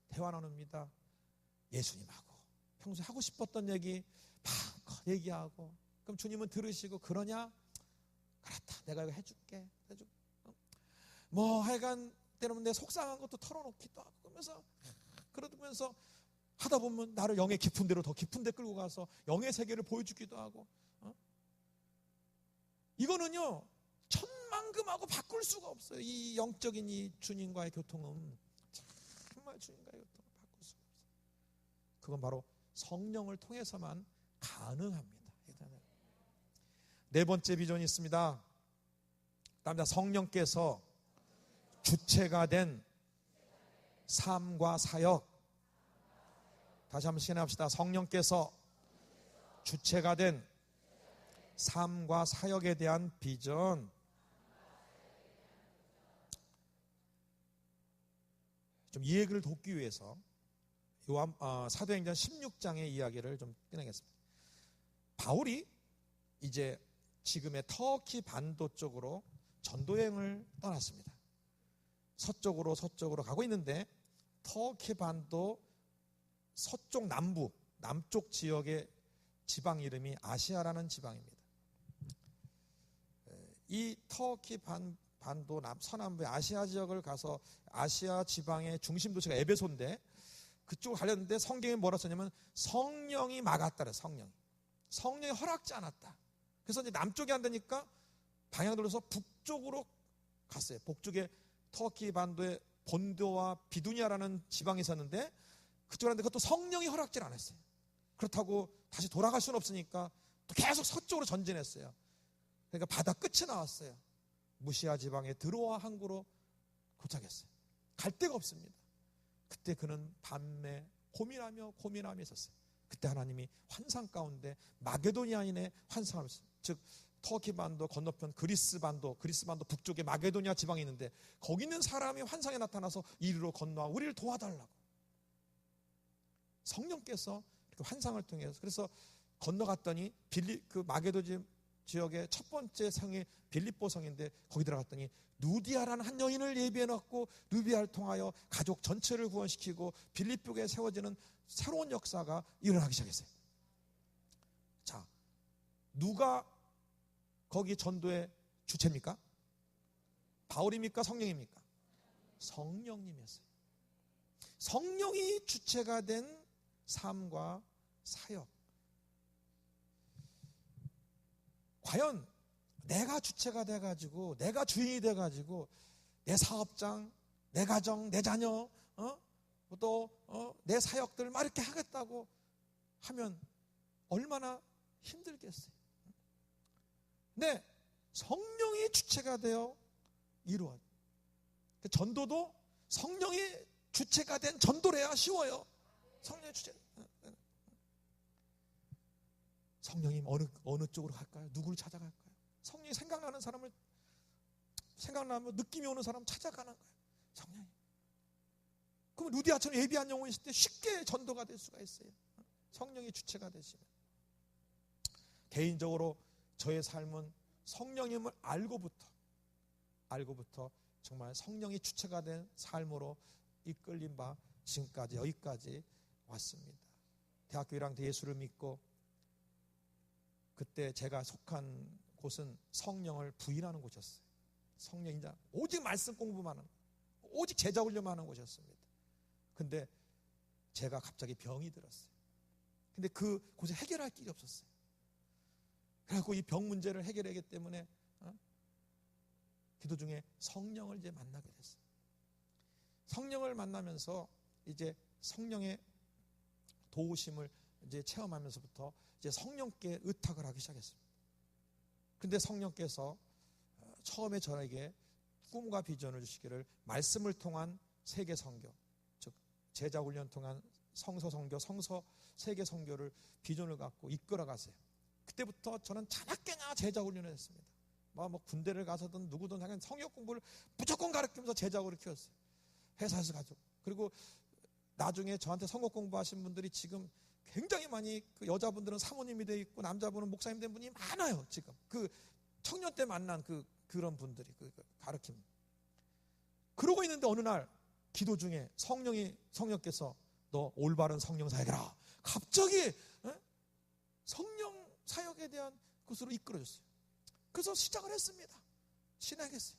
대화 나눕니다. 예수님하고 평소에 하고 싶었던 얘기 마음껏 얘기하고, 그럼 주님은 들으시고 그러냐? 그렇다, 내가 이거 해줄게. 뭐 하여간 때로는 내 속상한 것도 털어놓기도 하고 그러면서 하다 보면 나를 영의 깊은 데로 더 깊은 데 끌고 가서 영의 세계를 보여주기도 하고, 이거는요 천만금하고 바꿀 수가 없어요. 이 영적인 이 주님과의 교통은 정말 주님과의 교통을 바꿀 수가 없어요. 그건 바로 성령을 통해서만 가능합니다. 네 번째 비전이 있습니다. 다음에 성령께서 주체가 된 삶과 사역. 다시 한번 시행합시다. 성령께서 주체가 된 삶과 사역에 대한 비전. 좀 이 얘기를 돕기 위해서 사도행전 16장의 이야기를 좀 꺼내겠습니다. 바울이 이제 지금의 터키 반도 쪽으로 전도여행을 떠났습니다. 서쪽으로 가고 있는데 터키 반도 서쪽 남쪽 지역의 지방 이름이 아시아라는 지방입니다. 이 터키 반도 서남부의 아시아 지역을 가서 아시아 지방의 중심 도시가 에베소인데 그쪽으로 가려는데 성경에 뭐라 썼냐면 성령이 막았다. 성령이 허락지 않았다. 그래서 이제 남쪽에 안 되니까 방향 돌려서 북쪽으로 갔어요. 북쪽에 터키 반도의 본도와 비두니아라는 지방이 있었는데 그쪽으로 갔는데 그것도 성령이 허락지를 않았어요. 그렇다고 다시 돌아갈 수는 없으니까 또 계속 서쪽으로 전진했어요. 그러니까 바다 끝이 나왔어요. 무시아 지방의 드로아 항구로 도착했어요. 갈 데가 없습니다. 그때 그는 밤에 고민하며 있었어요. 그때 하나님이 환상 가운데 마게도니아인의 환상을 했어요. 즉 터키 반도 건너편 그리스 반도 북쪽에 마게도니아 지방이 있는데 거기 있는 사람이 환상에 나타나서 이리로 건너와 우리를 도와달라고. 성령께서 이렇게 환상을 통해서 그래서 건너갔더니 그 마게도 지역의 첫 번째 성이 빌립보 성인데 거기 들어갔더니 누디아라는 한 여인을 예비해놓고 누비아를 통하여 가족 전체를 구원시키고 빌립보에 세워지는 새로운 역사가 일어나기 시작했어요. 자, 누가 거기 전도의 주체입니까? 바울입니까? 성령입니까? 성령님이었어요. 성령이 주체가 된 삶과 사역. 과연 내가 주체가 돼가지고 내가 주인이 돼가지고 내 사업장, 내 가정, 내 자녀, 또 내 사역들 막 이렇게 하겠다고 하면 얼마나 힘들겠어요. 근데 성령이 주체가 되어 이루어요. 전도도 성령이 주체가 된 전도를 해야 쉬워요. 성령의 주체. 성령님 어느 쪽으로 갈까요? 누구를 찾아갈까요? 성령이 생각나면 느낌이 오는 사람 찾아가는 거예요. 성령이. 그럼 루디아처럼 예비한 영혼이 있을 때 쉽게 전도가 될 수가 있어요. 성령이 주체가 되시면. 개인적으로 저의 삶은 성령님을 알고부터 정말 성령이 주체가 된 삶으로 이끌린 바 지금까지 여기까지 왔습니다. 대학교 1학년 때 예수를 믿고 그때 제가 속한 곳은 성령을 부인하는 곳이었어요. 성령이자 오직 말씀 공부만 하는, 오직 제자 훈련만 하는 곳이었습니다. 근데 제가 갑자기 병이 들었어요. 근데 그 곳에 해결할 길이 없었어요. 그래서 이 병 문제를 해결하기 때문에 기도 중에 성령을 이제 만나게 됐어요. 성령을 만나면서 이제 성령의 도우심을 이제 체험하면서부터 이제 성령께 의탁을 하기 시작했습니다. 근데 성령께서 처음에 저에게 꿈과 비전을 주시기를 말씀을 통한 세계 선교, 즉 제자 훈련 통한 성서 선교, 성서 세계 선교를 비전을 갖고 이끌어 가세요. 그때부터 저는 자나깨나 제자 훈련을 했습니다. 뭐 군대를 가서든 누구든 당연히 성경 공부를 무조건 가르치면서 제자로 키웠어요. 회사에서 가지고. 그리고 나중에 저한테 성경 공부하신 분들이 지금 굉장히 많이 그 여자분들은 사모님이 돼 있고 남자분은 목사님 된 분이 많아요. 지금 그 청년 때 만난 그런 분들이 그 가르침. 그러고 있는데 어느 날 기도 중에 성령께서 너 올바른 성령 사역이라 갑자기 성령 사역에 대한 것으로 이끌어줬어요. 그래서 시작을 했습니다. 신학했어요.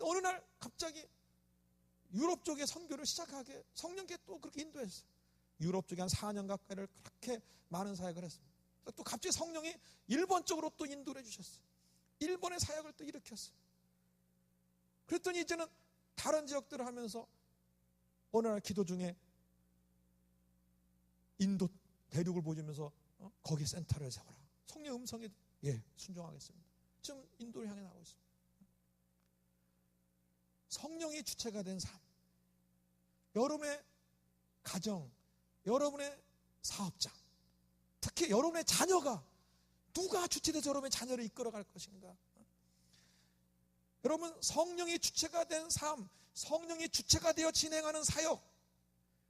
어느 날 갑자기 유럽 쪽에 선교를 시작하게 성령께 또 그렇게 인도했어요. 유럽 쪽에 한 4년 가까이를 그렇게 많은 사역을 했습니다. 또 갑자기 성령이 일본 쪽으로 또 인도를 해주셨어요. 일본의 사역을 또 일으켰어요. 그랬더니 이제는 다른 지역들을 하면서 어느 날 기도 중에 인도 대륙을 보여주면서 거기 센터를 세워라. 성령 음성에 순종하겠습니다. 지금 인도를 향해 나가고 있습니다. 성령이 주체가 된 삶, 여러분의 가정, 여러분의 사업장, 특히 여러분의 자녀가 누가 주체돼서 여러분의 자녀를 이끌어갈 것인가? 여러분, 성령이 주체가 된 삶, 성령이 주체가 되어 진행하는 사역,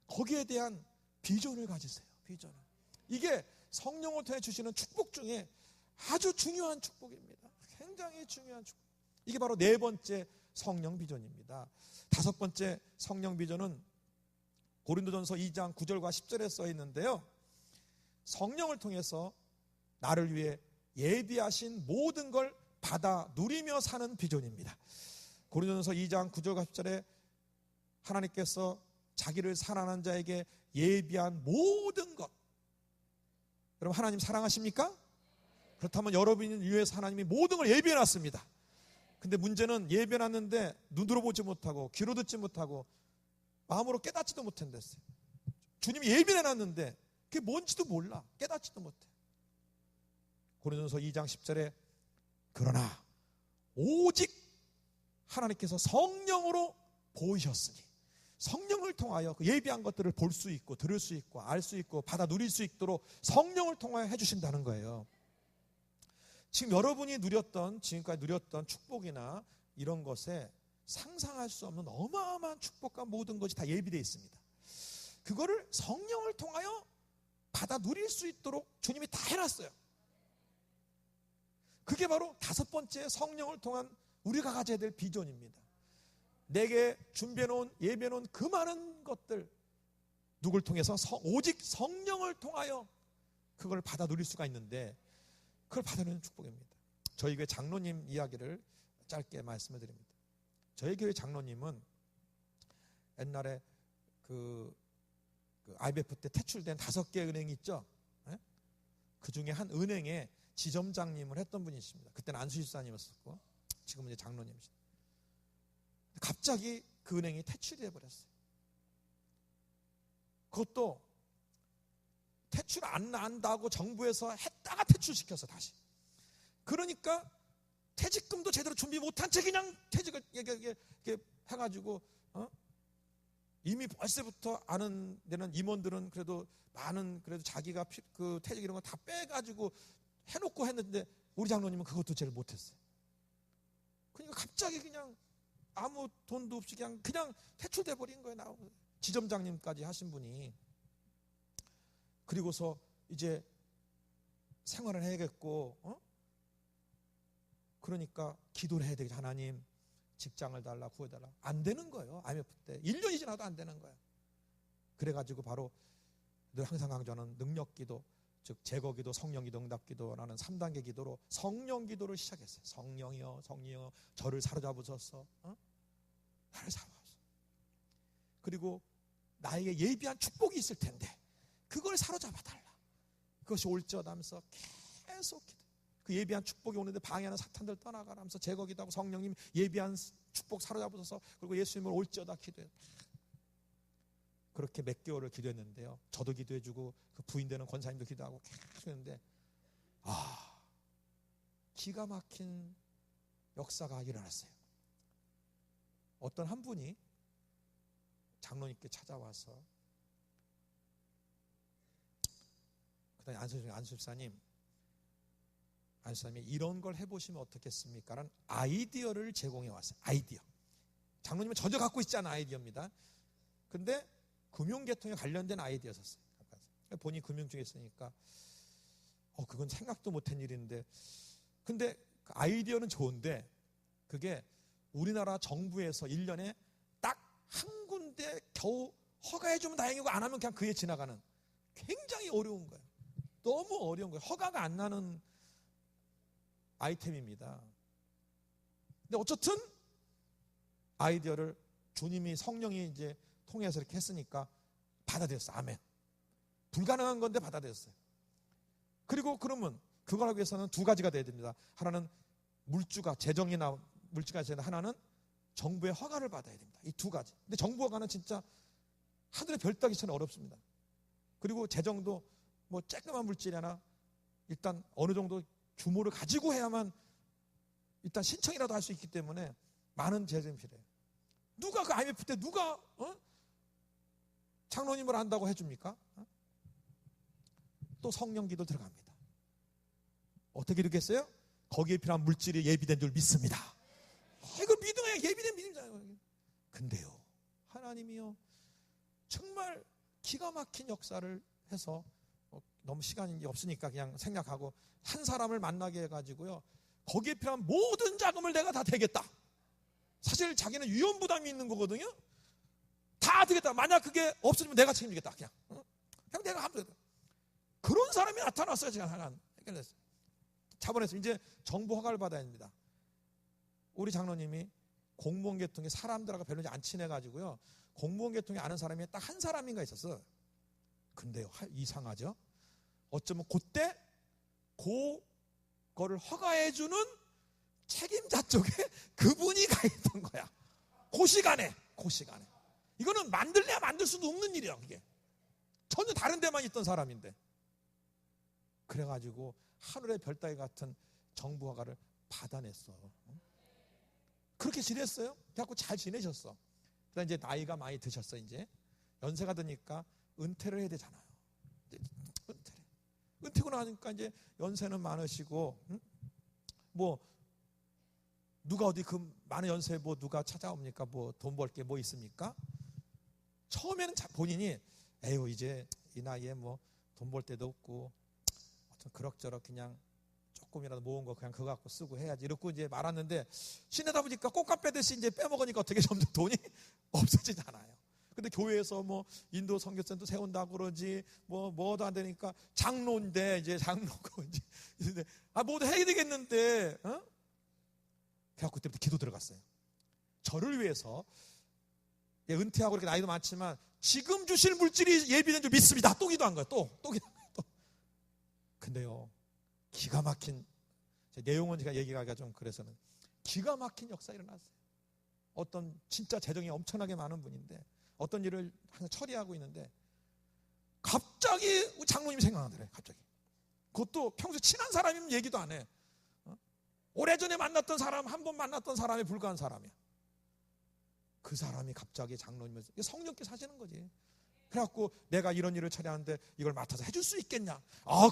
거기에 대한 비전을 가지세요. 비전을. 이게 성령을 통해 주시는 축복 중에 아주 중요한 축복입니다. 굉장히 중요한 축복. 이게 바로 네 번째 성령 비전입니다. 다섯 번째 성령 비전은 고린도전서 2장 9절과 10절에 써 있는데요. 성령을 통해서 나를 위해 예비하신 모든 걸 받아 누리며 사는 비전입니다. 고린도전서 2장 9절과 10절에 하나님께서 자기를 사랑하는 자에게 예비한 모든 것. 여러분, 하나님 사랑하십니까? 그렇다면 여러분을 위해서 하나님이 모든 걸 예비해 놨습니다. 근데 문제는 예비해 놨는데 눈으로 보지 못하고 귀로 듣지 못하고 마음으로 깨닫지도 못한댔어요. 주님이 예비해 놨는데 그게 뭔지도 몰라. 깨닫지도 못해. 고린도전서 2장 10절에 그러나 오직 하나님께서 성령으로 보이셨으니, 성령을 통하여 그 예비한 것들을 볼 수 있고 들을 수 있고 알 수 있고 받아 누릴 수 있도록 성령을 통하여 해주신다는 거예요. 지금 여러분이 지금까지 누렸던 축복이나 이런 것에 상상할 수 없는 어마어마한 축복과 모든 것이 다 예비되어 있습니다. 그거를 성령을 통하여 받아 누릴 수 있도록 주님이 다 해놨어요. 그게 바로 다섯 번째 성령을 통한 우리가 가져야 될 비전입니다. 내게 준비해놓은 예비해놓은 그 많은 것들, 누굴 통해서? 오직 성령을 통하여 그걸 받아 누릴 수가 있는데, 그걸 받아 누리는 축복입니다. 저희 교회 장로님 이야기를 짧게 말씀을 드립니다. 저희 교회 장로님은 옛날에 그 IMF 때 퇴출된 5개 은행이 있죠. 그 중에 한 은행에 지점장님을 했던 분이십니다. 그때는 안수집사님이었었고 지금은 이제 장로님이십니다. 갑자기 그 은행이 퇴출이 돼버렸어요. 그것도 퇴출 안 한다고 정부에서 했다가 퇴출시켰어, 다시. 그러니까 퇴직금도 제대로 준비 못한 채 그냥 퇴직을 이렇게 해가지고 이미 벌써부터 아는 데는 임원들은 그래도 많은, 그래도 자기가 그 퇴직 이런 거 다 빼가지고 해놓고 했는데 우리 장로님은 그것도 제일 못했어요. 그러니까 갑자기 그냥 아무 돈도 없이 그냥 퇴출돼 버린 거예요. 나오고 지점장님까지 하신 분이. 그리고서 이제 생활을 해야겠고, 그러니까 기도를 해야 되겠죠. 하나님 직장을 달라, 구해달라. 안 되는 거예요. IMF 때 1년이 지나도 안 되는 거예요. 그래가지고 바로 늘 항상 강조하는 능력기도, 즉 제거기도, 성령기도, 응답기도라는 3단계 기도로 성령 기도를 시작했어요. 성령이여, 성령이여, 저를 사로잡으소서. 나를 사로잡으소서. 그리고 나에게 예비한 축복이 있을 텐데 그걸 사로잡아달라. 그것이 올지어다면서 계속 기도. 그 예비한 축복이 오는데 방해하는 사탄들 떠나가라면서 제거기도 하고 성령님 예비한 축복 사로잡으소서. 그리고 예수님을 올지어다 기도해. 그렇게 몇 개월을 기도했는데요. 저도 기도해주고 그 부인되는 권사님도 기도하고 계속 했는데 기가 막힌 역사가 일어났어요. 어떤 한 분이 장로님께 찾아와서 그다음에 안수집사님이 이런 걸 해보시면 어떻겠습니까? 라는 아이디어를 제공해 왔어요. 아이디어. 장로님은 전혀 갖고 있지 않은 아이디어입니다. 근데 금융계통에 관련된 아이디어였어요. 본인이 금융 쪽에 있으니까 그건 생각도 못한 일인데, 근데 그 아이디어는 좋은데 그게 우리나라 정부에서 1년에 딱 한 군데 겨우 허가해주면 다행이고 안 하면 그냥 그에 지나가는, 굉장히 어려운 거예요. 너무 어려운 거예요. 허가가 안 나는 아이템입니다. 근데 어쨌든 아이디어를 주님이, 성령이 이제 통해서 이렇게 했으니까 받아들였어. 아멘. 불가능한 건데 받아들였어요. 그리고 그러면 그걸 하기 위해서는 두 가지가 돼야 됩니다. 하나는 물주가, 재정이나 물주가 있어야 되는데, 하나는 정부의 허가를 받아야 됩니다. 이 두 가지. 근데 정부 허가는 진짜 하늘의 별 따기처럼 어렵습니다. 그리고 재정도 뭐 쬐끄만 물질이 하나 일단 어느 정도 규모를 가지고 해야만 일단 신청이라도 할 수 있기 때문에 많은 재정이 필요해요. 누가 그 IMF 때 누가 장로님을 한다고 해줍니까? 또 성령기도 들어갑니다. 어떻게 되겠어요? 거기에 필요한 물질이 예비된 줄 믿습니다. 이거 믿어야 예비된 믿음이잖아요. 근데요, 하나님이요 정말 기가 막힌 역사를 해서, 너무 시간이 없으니까 그냥 생략하고, 한 사람을 만나게 해가지고요 거기에 필요한 모든 자금을 내가 다 대겠다. 사실 자기는 유연부담이 있는 거거든요. 다 되겠다. 만약 그게 없어지면 내가 책임지겠다. 그냥 내가 하면 되겠다. 그런 사람이 나타났어요. 제가 하나 해결했어요. 자본에서 이제 정부 허가를 받아야 합니다. 우리 장로님이 공무원 계통에 사람들하고 별로 안 친해가지고요 공무원 계통에 아는 사람이 딱 한 사람인가 있었어. 근데요 이상하죠. 어쩌면 그때 그거를 허가해주는 책임자 쪽에 그분이 가 있던 거야. 그 시간에. 이거는 만들래야 만들 수도 없는 일이야. 그게 전혀 다른 데만 있던 사람인데, 그래가지고 하늘의 별따기 같은 정부 허가를 받아냈어. 그렇게 지냈어요. 그래갖고 잘 지내셨어. 그다음 이제 나이가 많이 드셨어. 이제 연세가 드니까 은퇴를 해야 되잖아요. 은퇴고 나니까 이제 연세는 많으시고, 뭐 누가 어디 그 많은 연세에 뭐 누가 찾아옵니까? 뭐 돈 벌 게 뭐 있습니까? 처음에는 본인이 에휴 이제 이 나이에 뭐 돈 벌 데도 없고 어떤 그럭저럭 그냥 조금이라도 모은 거 그냥 그거 갖고 쓰고 해야지 이러고 이제 말았는데, 지내다 보니까 꽃값 빼듯이 이제 빼먹으니까 어떻게 점점 돈이 없어지잖아요. 근데 교회에서 뭐 인도 선교센터 세운다고 그러지 뭐도 안 되니까 장로인데 이제 장로고 이제 뭐도 해야 되겠는데 그래갖고 그때부터 기도 들어갔어요. 저를 위해서 은퇴하고 이렇게 나이도 많지만 지금 주실 물질이 예비된 줄 믿습니다. 또 기도한 거예요. 또 기도한 거예요. 또. 근데요 기가 막힌, 내용은 제가 얘기하기가 좀 그래서는 기가 막힌 역사 일어났어요. 어떤 진짜 재정이 엄청나게 많은 분인데 어떤 일을 항상 처리하고 있는데 갑자기 장로님이 생각나더래. 갑자기. 그것도 평소에 친한 사람이면 얘기도 안 해. 오래전에 만났던 사람, 한 번 만났던 사람에 불과한 사람이야. 그 사람이 갑자기 장로님을, 성령께 사시는 거지. 그래갖고 내가 이런 일을 처리하는데 이걸 맡아서 해줄 수 있겠냐?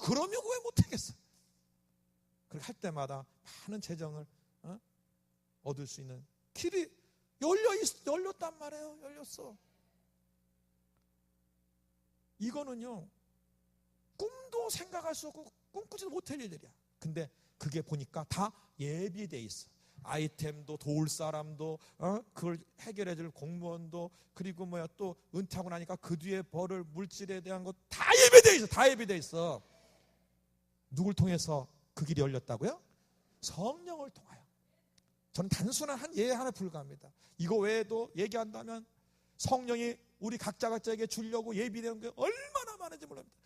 그러면 왜 못하겠어? 그렇게 할 때마다 많은 재정을 얻을 수 있는 길이 열렸단 말이에요. 열렸어. 이거는요 꿈도 생각할 수 없고 꿈꾸지도 못할 일들이야. 근데 그게 보니까 다 예비돼 있어. 아이템도 도울 사람도 그걸 해결해줄 공무원도, 그리고 또 은퇴하고 나니까 그 뒤에 벌을 물질에 대한 거 다 예비돼 있어. 다 예비돼 있어. 누굴 통해서 그 길이 열렸다고요? 성령을 통하여. 저는 단순한 한 예에 하나 불과합니다. 이거 외에도 얘기한다면 성령이 우리 각자에게 주려고 예비되는 게 얼마나 많은지 몰랍니다.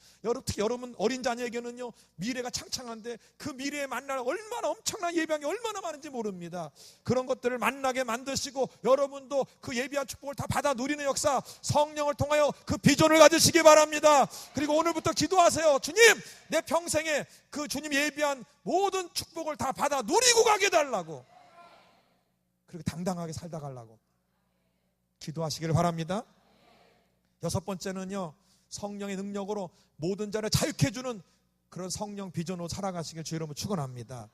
특히 여러분 어린 자녀에게는요 미래가 창창한데 그 미래에 만날 얼마나 엄청난 예비한 게 얼마나 많은지 모릅니다. 그런 것들을 만나게 만드시고 여러분도 그 예비한 축복을 다 받아 누리는 역사, 성령을 통하여 그 비전을 가지시기 바랍니다. 그리고 오늘부터 기도하세요. 주님, 내 평생에 그 주님 예비한 모든 축복을 다 받아 누리고 가게 해달라고, 그리고 당당하게 살다 가려고 기도하시기를 바랍니다. 여섯 번째는요, 성령의 능력으로 모든 자를 자유케 해주는 그런 성령 비전으로 살아가시길 주의 이름으로 축원합니다.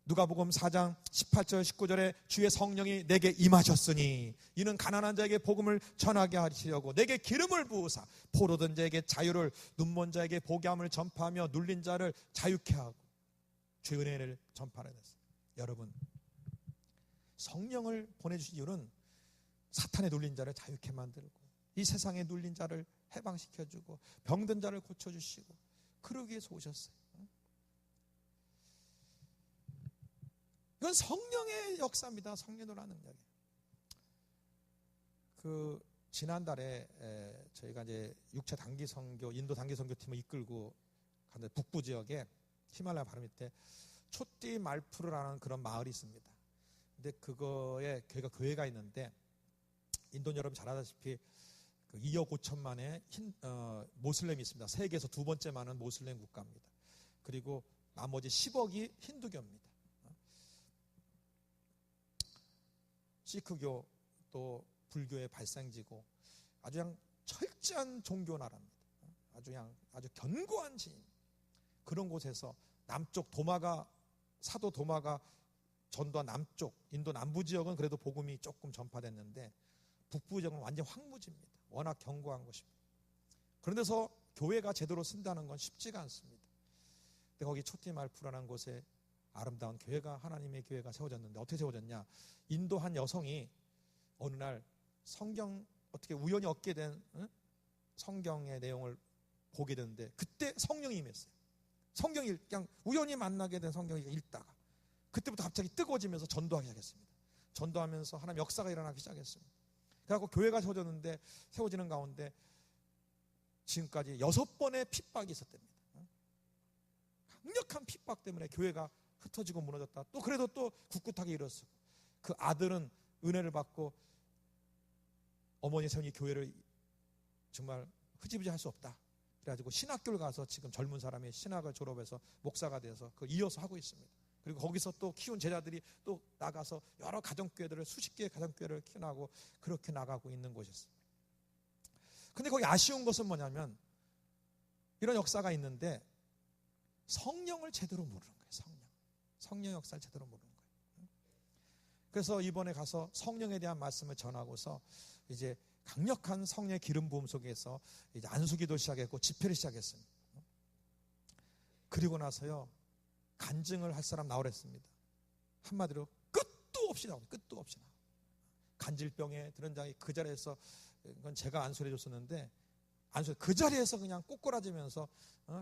누가복음 4장 18절 19절에 주의 성령이 내게 임하셨으니 이는 가난한 자에게 복음을 전하게 하시려고 내게 기름을 부으사 포로된 자에게 자유를, 눈먼 자에게 보게함을 전파하며 눌린 자를 자유케 하고 주의 은혜를 전파하라 했어요. 여러분, 성령을 보내주신 이유는 사탄에 눌린 자를 자유케 만들고 이 세상에 눌린 자를 해방시켜주고 병든 자를 고쳐주시고 그러기 위해서 오셨어요. 이건 성령의 역사입니다. 성령의 능력이에요. 지난달에 저희가 이제 6차 단기 선교, 인도 단기 선교팀을 이끌고 가는데 북부 지역에 히말라야 바로 밑에 초띠 말푸르라는 그런 마을이 있습니다. 근데 그거에 교회가 있는데, 인도 여러분 잘 아다시피 2억 5천만의 모슬렘이 있습니다. 세계에서 두 번째 많은 모슬렘 국가입니다. 그리고 나머지 10억이 힌두교입니다. 시크교 또 불교의 발생지고 아주 그냥 철저한 종교 나라입니다. 아주 견고한 진, 그런 곳에서 남쪽 사도 도마가 전도한 남쪽 인도 남부 지역은 그래도 복음이 조금 전파됐는데, 북부 지역은 완전 황무지입니다. 워낙 견고한 곳입니다. 그런데서 교회가 제대로 쓴다는 건 쉽지가 않습니다. 근데 거기 초티말푸라는 곳에 아름다운 교회가, 하나님의 교회가 세워졌는데, 어떻게 세워졌냐? 인도 한 여성이 어느 날 성경 어떻게 우연히 얻게 된 성경의 내용을 보게 됐는데, 그때 성령이 임했어요. 성경이 그냥 우연히 만나게 된 성경을 읽다가 그때부터 갑자기 뜨거워지면서 전도하기 시작했습니다. 전도하면서 하나님 역사가 일어나기 시작했습니다. 그래서 교회가 세워지는 가운데 지금까지 6번의 핍박이 있었답니다. 강력한 핍박 때문에 교회가 흩어지고 무너졌다. 또 그래도 또 굳굳하게 일었어. 그 아들은 은혜를 받고 어머니 세운 이 교회를 정말 흐지부지 할 수 없다. 그래가지고 신학교를 가서 지금 젊은 사람이 신학을 졸업해서 목사가 돼서 그걸 이어서 하고 있습니다. 그리고 거기서 또 키운 제자들이 또 나가서 여러 가정교회들을, 수십 개의 가정교회를 키워나가고 그렇게 나가고 있는 곳이었습니다. 근데 거기 아쉬운 것은 뭐냐면, 이런 역사가 있는데 성령을 제대로 모르는 거예요. 성령 역사를 제대로 모르는 거예요. 그래서 이번에 가서 성령에 대한 말씀을 전하고서 이제 강력한 성령의 기름 부음 속에서 이제 안수기도 시작했고 집회를 시작했습니다. 그리고 나서요, 간증을 할 사람 나오랬습니다. 한마디로 끝도 없이 나옵니다. 끝도 없이 나옵니다. 간질병에 들은 자가 그 자리에서, 그건 제가 안수를 해줬었는데, 그 자리에서 그냥 꼬꾸라지면서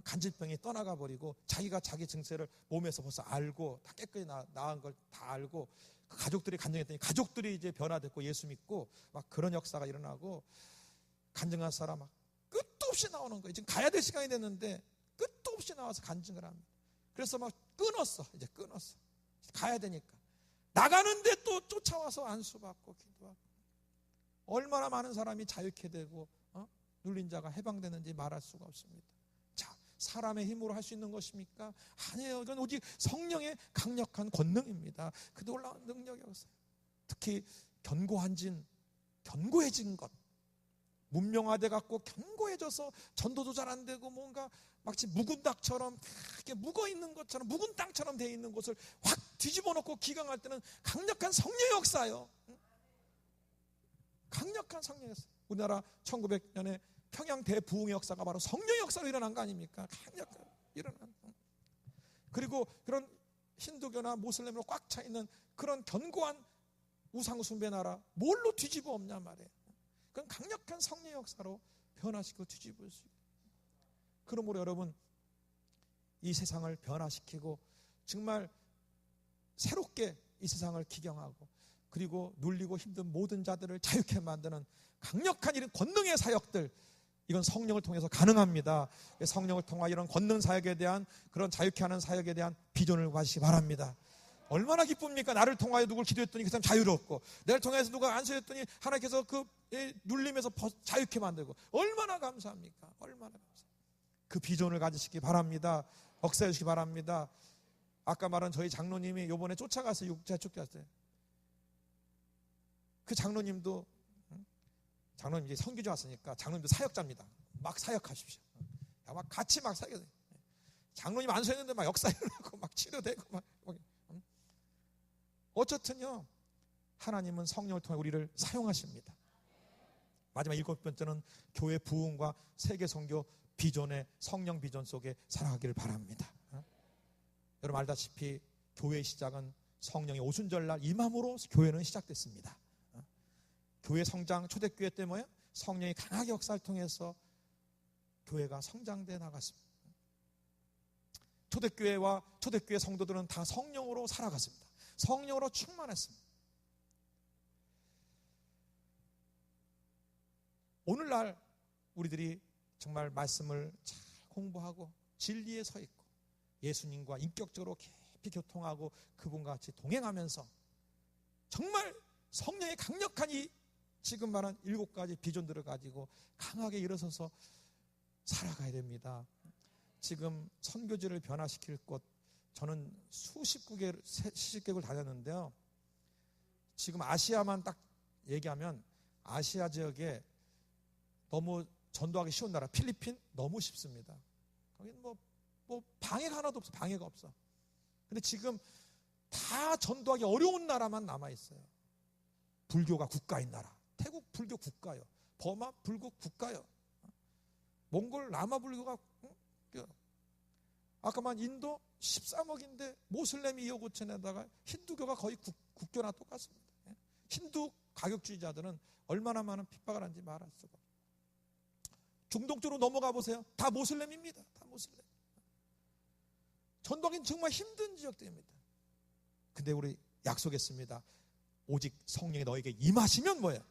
간질병이 떠나가 버리고, 자기가 자기 증세를 몸에서 벌써 알고 다 깨끗이 나은 걸 다 알고, 그 가족들이 간증했더니 가족들이 이제 변화됐고 예수 믿고 막 그런 역사가 일어나고, 간증한 사람 막 끝도 없이 나오는 거예요. 지금 가야 될 시간이 됐는데 끝도 없이 나와서 간증을 합니다. 그래서 막 이제 끊었어. 가야 되니까. 나가는데 또 쫓아와서 안수받고 기도하고. 얼마나 많은 사람이 자유케 되고 눌린 자가 해방되는지 말할 수가 없습니다. 자, 사람의 힘으로 할 수 있는 것입니까? 아니에요. 이건 오직 성령의 강력한 권능입니다. 그 놀라운 능력이 없어요. 특히 견고해진 것, 문명화돼 갖고 견고해져서 전도도 잘 안 되고, 뭔가 마치 묵은 닭처럼 이렇게 묵어 있는 것처럼, 묵은 땅처럼 되어 있는 곳을 확 뒤집어 놓고 기강할 때는 강력한 성령의 역사예요. 강력한 성령의 역사. 우리나라 1900년에 평양 대부흥의 역사가 바로 성령의 역사로 일어난 거 아닙니까? 강력하게 일어난. 그리고 그런 힌두교나 모슬렘으로 꽉 차 있는 그런 견고한 우상 숭배 나라, 뭘로 뒤집어 엎냐 말이에요. 그건 강력한 성령의 역사로 변화시키고 뒤집을 수 있어요. 그러므로 여러분, 이 세상을 변화시키고 정말 새롭게 이 세상을 기경하고, 그리고 눌리고 힘든 모든 자들을 자유케 만드는 강력한 이런 권능의 사역들, 이건 성령을 통해서 가능합니다. 성령을 통한 이런 권능 사역에 대한, 그런 자유케 하는 사역에 대한 비전을 가지시기 바랍니다. 얼마나 기쁩니까? 나를 통하여 누굴 기도했더니 그 사람 자유롭고, 나를 통해서 누가 안수했더니 하나님께서 그 눌림에서 자유케 만들고, 얼마나 감사합니까? 얼마나 감사합니까? 그 비전을 가지시기 바랍니다. 역사해 주시기 바랍니다. 아까 말한 저희 장로님이 요번에 쫓아가서 육자 쫓겨났어요. 그 장로님도, 장로님 이제 선교지 왔으니까 장로님도 사역자입니다. 막 사역하십시오. 막 같이 막 사역해요. 장로님 안수했는데 막 역사 일어나고 막 치료되고 막. 어쨌든요, 하나님은 성령을 통해 우리를 사용하십니다. 마지막 7번째는 교회 부흥과 세계 선교 비전의 성령 비전 속에 살아가기를 바랍니다. 여러분 알다시피 교회의 시작은 성령의 오순절날 임함으로 교회는 시작됐습니다. 교회 성장, 초대교회 때 뭐예요? 성령이 강하게 역사를 통해서 교회가 성장돼 나갔습니다. 초대교회와 초대교회 성도들은 다 성령으로 살아갔습니다. 성령으로 충만했습니다. 오늘날 우리들이 정말 말씀을 잘 공부하고 진리에 서 있고 예수님과 인격적으로 깊이 교통하고 그분과 같이 동행하면서 정말 성령의 강력한 이 지금 말한 7가지 비전들을 가지고 강하게 일어서서 살아가야 됩니다. 지금 선교지를 변화시킬 곳, 저는 수십 개국을 다녔는데요. 지금 아시아만 딱 얘기하면 아시아 지역에 너무 전도하기 쉬운 나라 필리핀 너무 쉽습니다. 거기는 뭐 방해가 하나도 없어. 방해가 없어. 근데 지금 다 전도하기 어려운 나라만 남아있어요. 불교가 국가인 나라. 태국 불교 국가요. 버마 불교 국가요. 몽골 라마 불교가 아까만 인도 13억인데 모슬렘이 2억 5천에다가 힌두교가 거의 국교나 똑같습니다. 힌두 가격주의자들은 얼마나 많은 핍박을 하는지 말할 수가 없어요. 중동 쪽으로 넘어가 보세요. 다 모슬렘입니다. 다 모슬렘. 전도하기는 정말 힘든 지역들입니다. 근데 우리 약속했습니다. 오직 성령이 너에게 임하시면 뭐예요?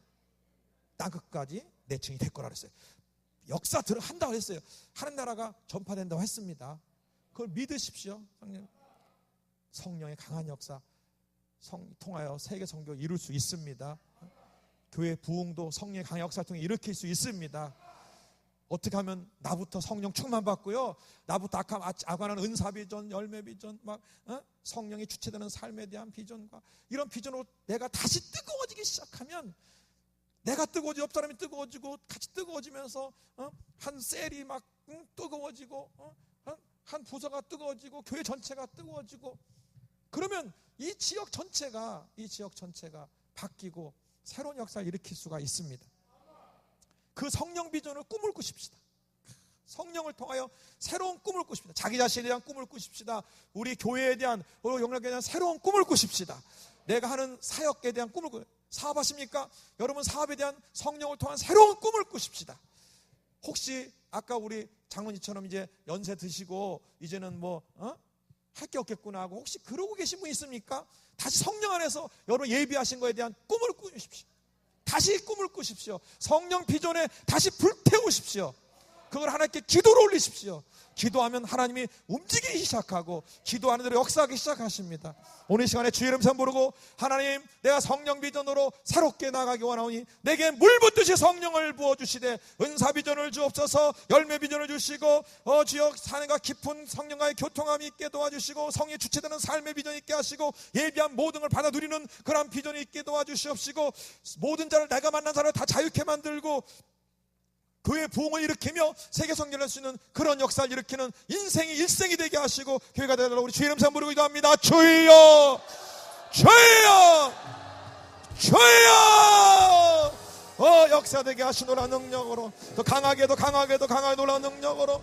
땅끝까지 내 증이 될 거라 그랬어요. 역사 한다고 했어요. 하는 나라가 전파된다고 했습니다. 그걸 믿으십시오. 성령의 강한 역사 통하여 세계 선교 이룰 수 있습니다. 교회 부흥도 성령의 강한 역사를 통해 일으킬 수 있습니다. 어떻게 하면 나부터 성령 충만 받고요. 나부터 아관한 은사 비전, 열매 비전, 성령이 주체되는 삶에 대한 비전과 이런 비전으로 내가 다시 뜨거워지기 시작하면 내가 뜨거워지고 옆 사람이 뜨거워지고 같이 뜨거워지면서 한 셀이 막 뜨거워지고 한 부서가 뜨거워지고 교회 전체가 뜨거워지고 그러면 이 지역 전체가 바뀌고 새로운 역사를 일으킬 수가 있습니다. 그 성령 비전을 꿈을 꾸십시다. 성령을 통하여 새로운 꿈을 꾸십시다. 자기 자신에 대한 꿈을 꾸십시다. 우리 교회에 대한, 우리 영락에 대한 새로운 꿈을 꾸십시다. 내가 하는 사역에 대한 꿈을 꾸십시다. 사업하십니까? 여러분 사업에 대한 성령을 통한 새로운 꿈을 꾸십시다. 혹시 아까 우리 장로님처럼 이제 연세 드시고 이제는 할 게 없겠구나 하고 혹시 그러고 계신 분 있습니까? 다시 성령 안에서 여러분 예비하신 거에 대한 꿈을 꾸십시오. 다시 꿈을 꾸십시오. 성령 비전에 다시 불태우십시오. 그걸 하나님께 기도로 올리십시오. 기도하면 하나님이 움직이기 시작하고 기도하는 대로 역사하기 시작하십니다. 오늘 이 시간에 주의 이름 부르고 하나님 내가 성령 비전으로 새롭게 나가기 원하오니 내게 물 붓듯이 성령을 부어주시되 은사 비전을 주옵소서. 열매 비전을 주시고 주여 산과 깊은 성령과의 교통함이 있게 도와주시고 성령의 주체되는 삶의 비전이 있게 하시고 예비한 모든 걸 받아 누리는 그런 비전이 있게 도와주시옵시고 모든 자를 내가 만난 사람을 다 자유케 만들고 교회 부흥을 일으키며 세계 선교를 할 수 있는 그런 역사를 일으키는 인생이 일생이 되게 하시고 교회가 되달라고 우리 주의 이름 상 부르고 기도합니다. 주여 주여 주여 역사되게 하시노라. 능력으로 더 강하게 놀라 능력으로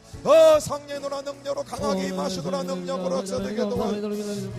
성령의 놀라 능력으로 강하게 임하시노라. 능력으로 역사되게 도와주시옵소서.